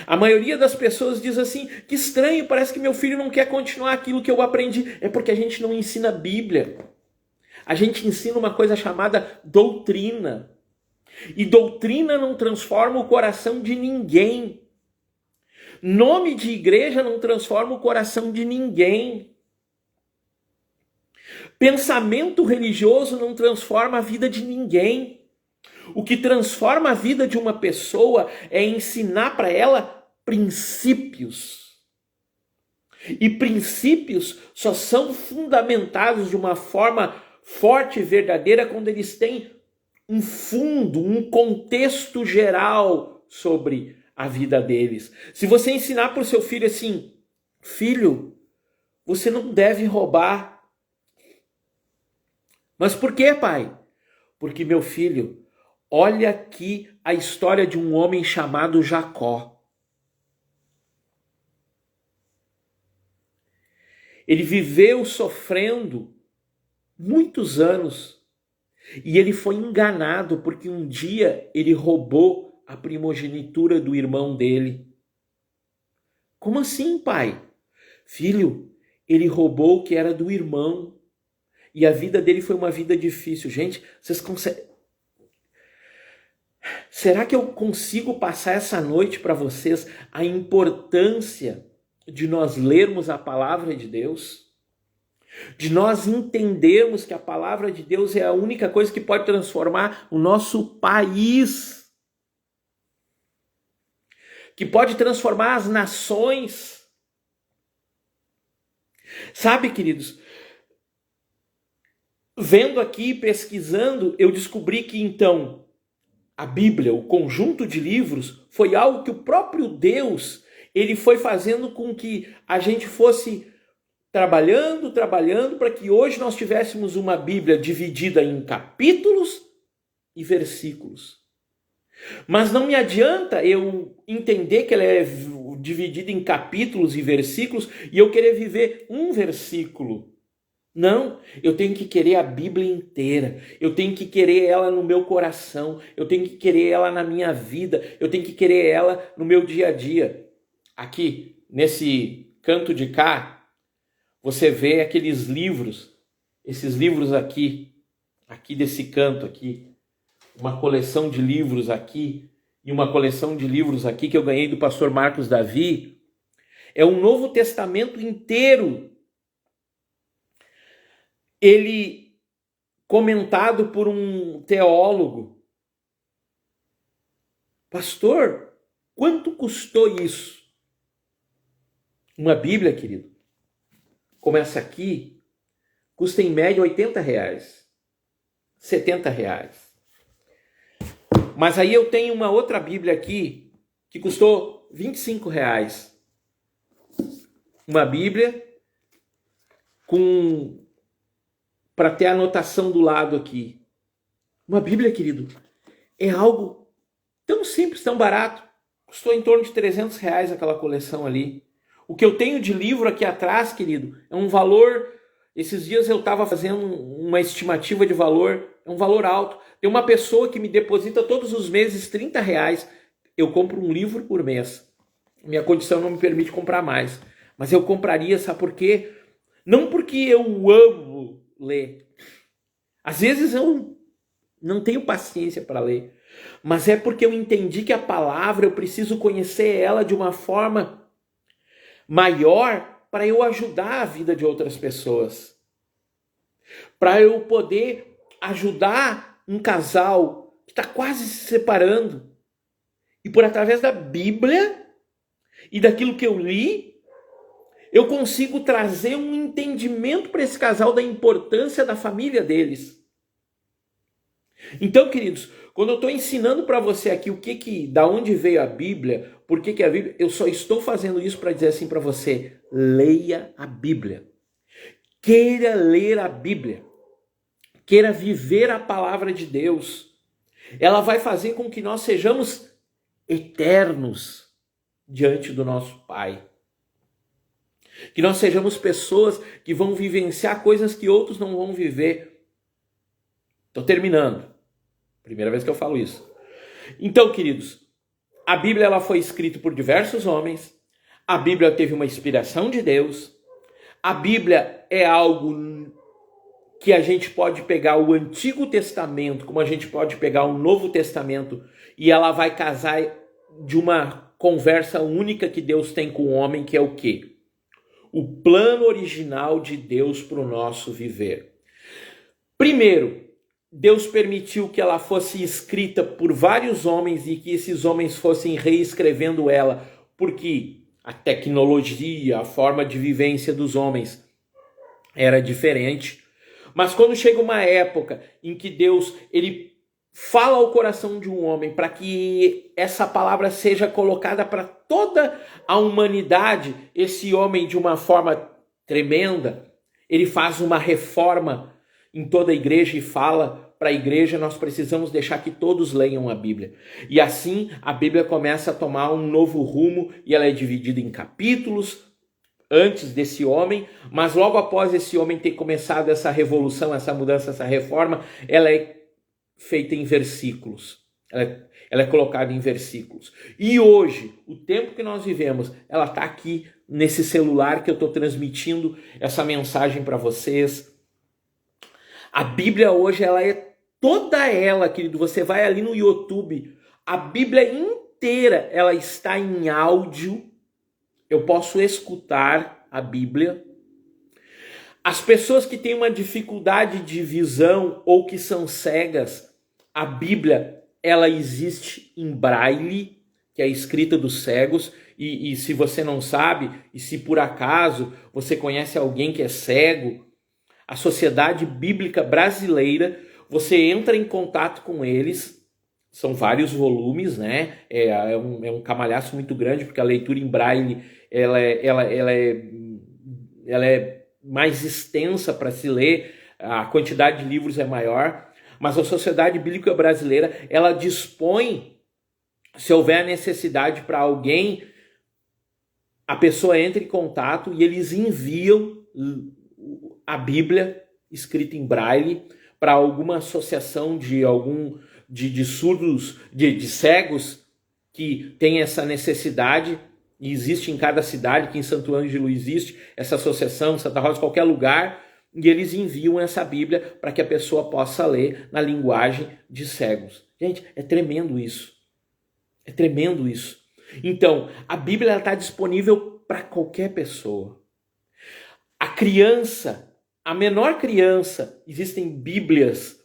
A maioria das pessoas diz assim, que estranho, parece que meu filho não quer continuar aquilo que eu aprendi. É porque a gente não ensina a Bíblia. A gente ensina uma coisa chamada doutrina. E doutrina não transforma o coração de ninguém. Nome de igreja não transforma o coração de ninguém. Pensamento religioso não transforma a vida de ninguém. O que transforma a vida de uma pessoa é ensinar para ela princípios. E princípios só são fundamentados de uma forma forte e verdadeira quando eles têm um fundo, um contexto geral sobre a vida deles. Se você ensinar para o seu filho assim, filho, você não deve roubar. Mas por quê, pai? Porque, meu filho, olha aqui a história de um homem chamado Jacó. Ele viveu sofrendo muitos anos e ele foi enganado porque um dia ele roubou a primogenitura do irmão dele. Como assim, pai? Filho, ele roubou o que era do irmão e a vida dele foi uma vida difícil. Gente, vocês conseguem... Será que eu consigo passar essa noite para vocês a importância de nós lermos a palavra de Deus? De nós entendermos que a palavra de Deus é a única coisa que pode transformar o nosso país, que pode transformar as nações. Sabe, queridos, vendo aqui, pesquisando, eu descobri que então a Bíblia, o conjunto de livros, foi algo que o próprio Deus, ele foi fazendo com que a gente fosse trabalhando para que hoje nós tivéssemos uma Bíblia dividida em capítulos e versículos. Mas não me adianta eu entender que ela é dividida em capítulos e versículos e eu querer viver um versículo. Não, eu tenho que querer a Bíblia inteira, eu tenho que querer ela no meu coração, eu tenho que querer ela na minha vida, eu tenho que querer ela no meu dia a dia. Aqui, nesse canto de cá, você vê aqueles livros, esses livros aqui desse canto aqui, uma coleção de livros aqui e uma coleção de livros aqui que eu ganhei do pastor Marcos Davi, é um Novo Testamento inteiro. Ele comentado por um teólogo. Pastor, quanto custou isso? Uma Bíblia, querido, começa aqui, custa em média R$80, R$70. Mas aí eu tenho uma outra Bíblia aqui que custou R$25. Uma Bíblia para ter a anotação do lado aqui. Uma Bíblia, querido, é algo tão simples, tão barato. Custou em torno de R$300 aquela coleção ali. O que eu tenho de livro aqui atrás, querido, é um valor... Esses dias eu estava fazendo uma estimativa de valor, é um valor alto. Tem uma pessoa que me deposita todos os meses R$30. Eu compro um livro por mês. Minha condição não me permite comprar mais. Mas eu compraria, sabe por quê? Não porque eu amo ler. Às vezes eu não tenho paciência para ler. Mas é porque eu entendi que a palavra, eu preciso conhecer ela de uma forma maior para eu ajudar a vida de outras pessoas. para eu poder ajudar um casal que está quase se separando. E por através da Bíblia e daquilo que eu li, eu consigo trazer um entendimento para esse casal da importância da família deles. Então, queridos, quando eu estou ensinando para você aqui da onde veio a Bíblia, por que a Bíblia, eu só estou fazendo isso para dizer assim para você: leia a Bíblia. Queira ler a Bíblia. Queira viver a palavra de Deus. Ela vai fazer com que nós sejamos eternos diante do nosso Pai. Que nós sejamos pessoas que vão vivenciar coisas que outros não vão viver. Estou terminando. Primeira vez que eu falo isso. Então, queridos, a Bíblia ela foi escrita por diversos homens. A Bíblia teve uma inspiração de Deus. A Bíblia é algo que a gente pode pegar o Antigo Testamento, como a gente pode pegar o Novo Testamento, e ela vai casar de uma conversa única que Deus tem com o homem, que é o quê? O plano original de Deus para o nosso viver. Primeiro, Deus permitiu que ela fosse escrita por vários homens e que esses homens fossem reescrevendo ela, porque a tecnologia, a forma de vivência dos homens era diferente. Mas quando chega uma época em que Deus ele fala ao coração de um homem para que essa palavra seja colocada para toda a humanidade, esse homem, de uma forma tremenda, ele faz uma reforma em toda a igreja e fala para a igreja: nós precisamos deixar que todos leiam a Bíblia. E assim a Bíblia começa a tomar um novo rumo e ela é dividida em capítulos antes desse homem, mas logo após esse homem ter começado essa revolução, essa mudança, essa reforma, ela é feita em versículos. Ela é colocada em versículos. E hoje, o tempo que nós vivemos, ela está aqui nesse celular que eu estou transmitindo essa mensagem para vocês. A Bíblia hoje, ela é toda ela, querido. Você vai ali no YouTube, a Bíblia inteira, ela está em áudio. Eu posso escutar a Bíblia. As pessoas que têm uma dificuldade de visão ou que são cegas, a Bíblia, ela existe em braille, que é a escrita dos cegos. E se você não sabe, e se por acaso você conhece alguém que é cego, a Sociedade Bíblica Brasileira, você entra em contato com eles. São vários volumes, né? É um camalhaço muito grande, porque a leitura em braille ela é mais extensa para se ler, a quantidade de livros é maior, mas a Sociedade Bíblica Brasileira, ela dispõe, se houver a necessidade para alguém, a pessoa entra em contato e eles enviam a Bíblia escrita em braille para alguma associação de surdos, de cegos que tem essa necessidade. E existe em cada cidade, que em Santo Ângelo existe essa associação, Santa Rosa, qualquer lugar, e eles enviam essa Bíblia para que a pessoa possa ler na linguagem de cegos. Gente, é tremendo isso. É tremendo isso. Então, a Bíblia está disponível para qualquer pessoa. A criança, a menor criança, existem Bíblias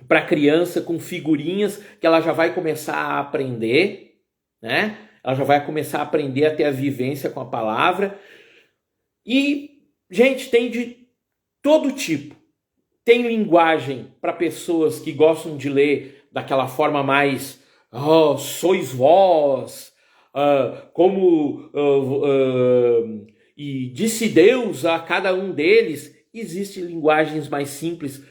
para criança com figurinhas que ela já vai começar a aprender, né? Ela já vai começar a aprender a ter a vivência com a palavra. E, gente, tem de todo tipo. Tem linguagem para pessoas que gostam de ler daquela forma mais sois vós, e disse Deus a cada um deles. Existem linguagens mais simples,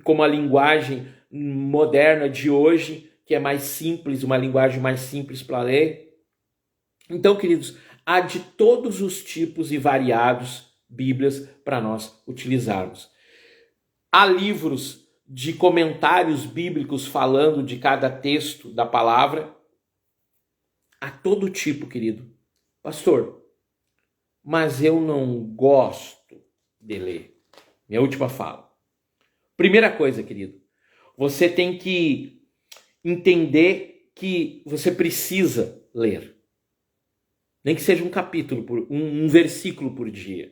como a linguagem moderna de hoje, que é mais simples, uma linguagem mais simples para ler. Então, queridos, há de todos os tipos e variados Bíblias para nós utilizarmos. Há livros de comentários bíblicos falando de cada texto da palavra. Há todo tipo, querido. Pastor, mas eu não gosto de ler. Minha última fala. Primeira coisa, querido, você tem que entender que você precisa ler. Nem que seja um capítulo, um versículo por dia.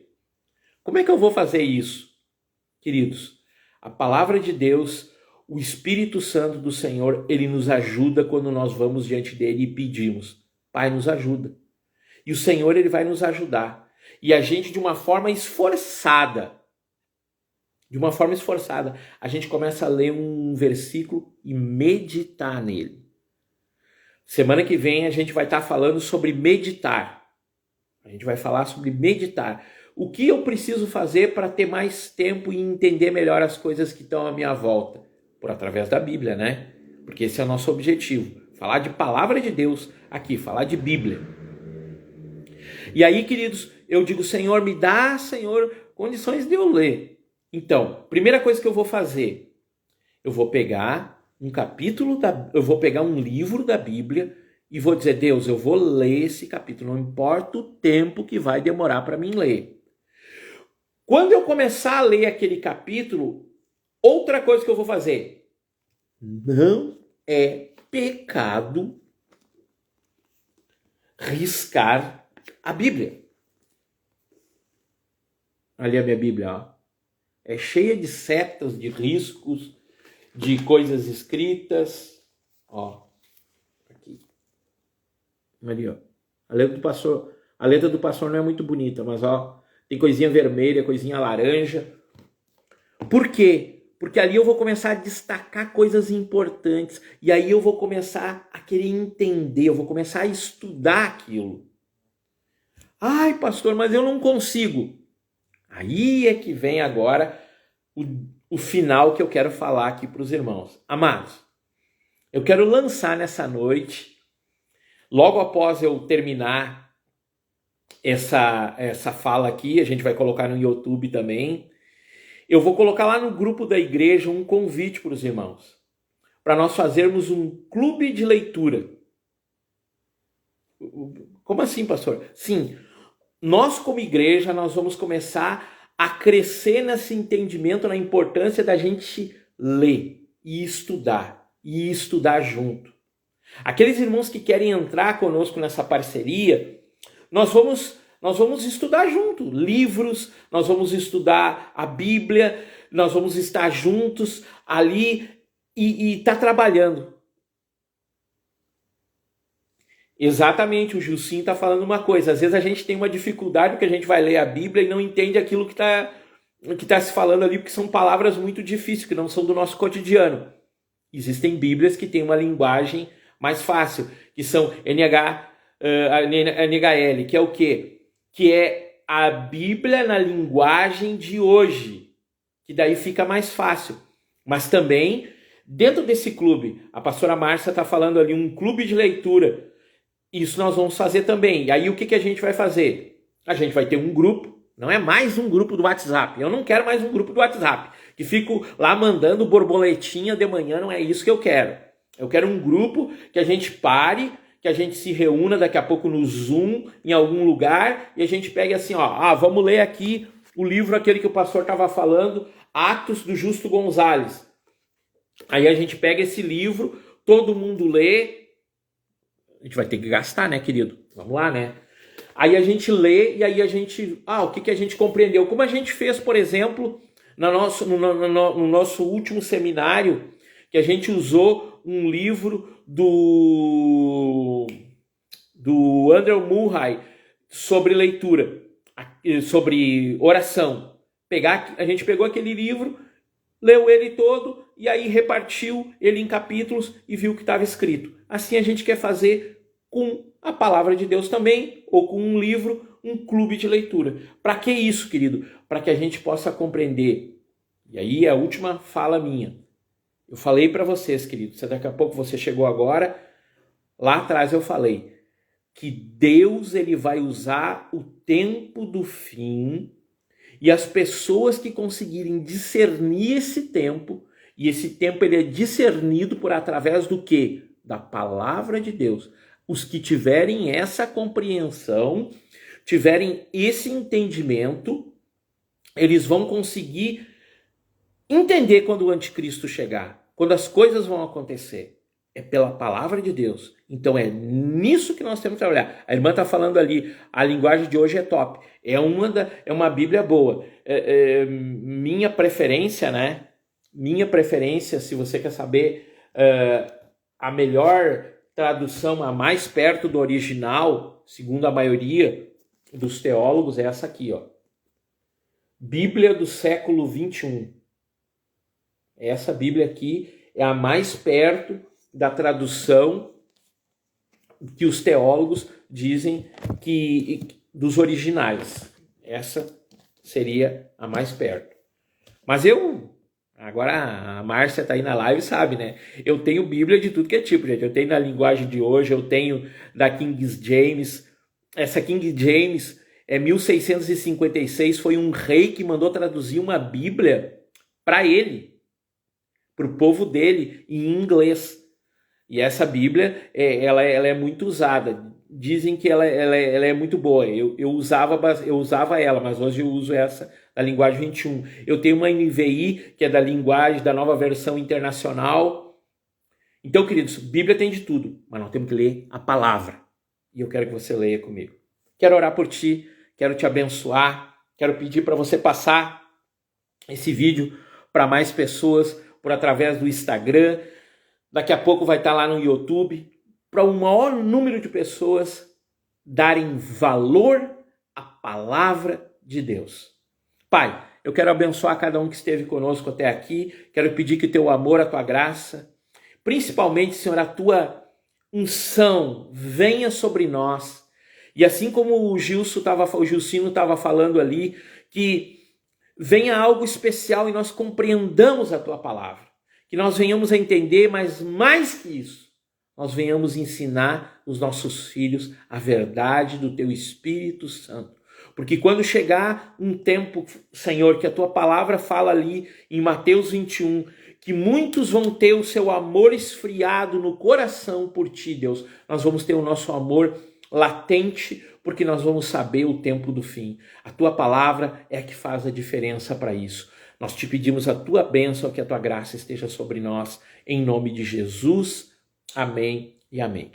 Como é que eu vou fazer isso? Queridos, a palavra de Deus, o Espírito Santo do Senhor, ele nos ajuda quando nós vamos diante dele e pedimos. Pai, nos ajuda. E o Senhor, ele vai nos ajudar. E a gente, de uma forma esforçada, a gente começa a ler um versículo e meditar nele. Semana que vem a gente vai estar falando sobre meditar. A gente vai falar sobre meditar. O que eu preciso fazer para ter mais tempo e entender melhor as coisas que estão à minha volta? Por através da Bíblia, né? Porque esse é o nosso objetivo. Falar de palavra de Deus aqui, falar de Bíblia. E aí, queridos, eu digo, Senhor, me dá, Senhor, condições de eu ler. Então, primeira coisa que eu vou fazer, eu vou pegar eu vou pegar um livro da Bíblia e vou dizer, Deus, eu vou ler esse capítulo, não importa o tempo que vai demorar para mim ler. Quando eu começar a ler aquele capítulo, outra coisa que eu vou fazer, não é pecado riscar a Bíblia. Ali a minha Bíblia, ó. É cheia de setas, de riscos, de coisas escritas. Ó, aqui. Ali, ó. A letra do pastor não é muito bonita, mas ó, tem coisinha vermelha, coisinha laranja. Por quê? Porque ali eu vou começar a destacar coisas importantes. E aí eu vou começar a querer entender, eu vou começar a estudar aquilo. Ai, pastor, mas eu não consigo. Aí é que vem agora o final que eu quero falar aqui para os irmãos. Amados, eu quero lançar nessa noite, logo após eu terminar essa fala aqui, a gente vai colocar no YouTube também, eu vou colocar lá no grupo da igreja um convite para os irmãos, para nós fazermos um clube de leitura. Como assim, pastor? Sim, nós como igreja, nós vamos começar a crescer nesse entendimento, na importância da gente ler e estudar junto. Aqueles irmãos que querem entrar conosco nessa parceria, nós vamos estudar junto, livros, nós vamos estudar a Bíblia, nós vamos estar juntos ali e estar trabalhando. Exatamente, o Gilcinho está falando uma coisa. Às vezes a gente tem uma dificuldade porque a gente vai ler a Bíblia e não entende aquilo que está se falando ali, porque são palavras muito difíceis, que não são do nosso cotidiano. Existem Bíblias que têm uma linguagem mais fácil, que são NHL, que é o quê? Que é a Bíblia na linguagem de hoje, que daí fica mais fácil. Mas também, dentro desse clube, a pastora Márcia está falando ali, um clube de leitura. Isso nós vamos fazer também. E aí o que a gente vai fazer? A gente vai ter um grupo, não é mais um grupo do WhatsApp. Eu não quero mais um grupo do WhatsApp, que fico lá mandando borboletinha de manhã, não é isso que eu quero. Eu quero um grupo que a gente pare, que a gente se reúna daqui a pouco no Zoom, em algum lugar, e a gente pegue assim, ó, vamos ler aqui o livro aquele que o pastor estava falando, Atos do Justo Gonzalez. Aí a gente pega esse livro, todo mundo lê. A gente vai ter que gastar, né, querido? Vamos lá, né? Aí a gente lê e aí a gente... o que a gente compreendeu? Como a gente fez, por exemplo, no nosso último seminário, que a gente usou um livro do Andrew Murray sobre leitura, sobre oração. A gente pegou aquele livro, leu ele todo e aí repartiu ele em capítulos e viu o que estava escrito. Assim a gente quer fazer com a palavra de Deus também, ou com um livro, um clube de leitura. Para que isso, querido? Para que a gente possa compreender. E aí é a última fala minha. Eu falei para vocês, querido, se daqui a pouco você chegou agora, lá atrás eu falei que Deus ele vai usar o tempo do fim e as pessoas que conseguirem discernir esse tempo, e esse tempo ele é discernido por através do quê? Da palavra de Deus. Os que tiverem essa compreensão, tiverem esse entendimento, eles vão conseguir entender quando o anticristo chegar, quando as coisas vão acontecer. é pela palavra de Deus. Então é nisso que nós temos que trabalhar. A irmã está falando ali, a linguagem de hoje é top. É uma Bíblia boa. Minha preferência, né? Minha preferência, se você quer saber a melhor tradução, a mais perto do original, segundo a maioria dos teólogos, é essa aqui, ó. Bíblia do século 21. Essa Bíblia aqui é a mais perto da tradução que os teólogos dizem que dos originais. Essa seria a mais perto. Mas agora a Márcia tá aí na live, sabe, né? Eu tenho Bíblia de tudo que é tipo, gente. Eu tenho na linguagem de hoje, eu tenho da King James. Essa King James é 1656, foi um rei que mandou traduzir uma Bíblia para ele, para o povo dele, em inglês. E essa Bíblia, ela é muito usada. Dizem que ela é muito boa. Eu usava ela, mas hoje eu uso essa da linguagem 21. Eu tenho uma NVI, que é da linguagem, da nova versão internacional. Então, queridos, Bíblia tem de tudo, mas nós temos que ler a palavra. E eu quero que você leia comigo. Quero orar por ti, quero te abençoar, quero pedir para você passar esse vídeo para mais pessoas, por através do Instagram. Daqui a pouco vai estar lá no YouTube, para um maior número de pessoas darem valor à palavra de Deus. Pai, eu quero abençoar cada um que esteve conosco até aqui, quero pedir que o teu amor, a tua graça, principalmente, Senhor, a tua unção venha sobre nós. E assim como o Gilcino estava falando ali, que venha algo especial e nós compreendamos a tua palavra. Que nós venhamos a entender, mas mais que isso, nós venhamos ensinar os nossos filhos a verdade do teu Espírito Santo. Porque quando chegar um tempo, Senhor, que a tua palavra fala ali em Mateus 21, que muitos vão ter o seu amor esfriado no coração por ti, Deus, nós vamos ter o nosso amor latente, porque nós vamos saber o tempo do fim. A tua palavra é a que faz a diferença para isso. Nós te pedimos a tua bênção, que a tua graça esteja sobre nós, em nome de Jesus. Amém e amém.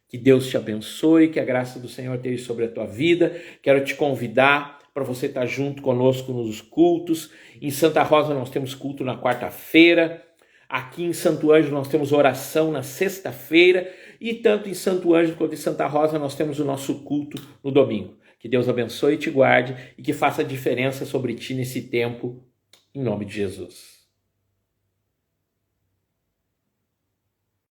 Que Deus te abençoe, que a graça do Senhor esteja sobre a tua vida. Quero te convidar para você estar junto conosco nos cultos. Em Santa Rosa nós temos culto na quarta-feira. Aqui em Santo Ângelo nós temos oração na sexta-feira. E tanto em Santo Ângelo quanto em Santa Rosa nós temos o nosso culto no domingo. Que Deus abençoe e te guarde e que faça diferença sobre ti nesse tempo. Em nome de Jesus.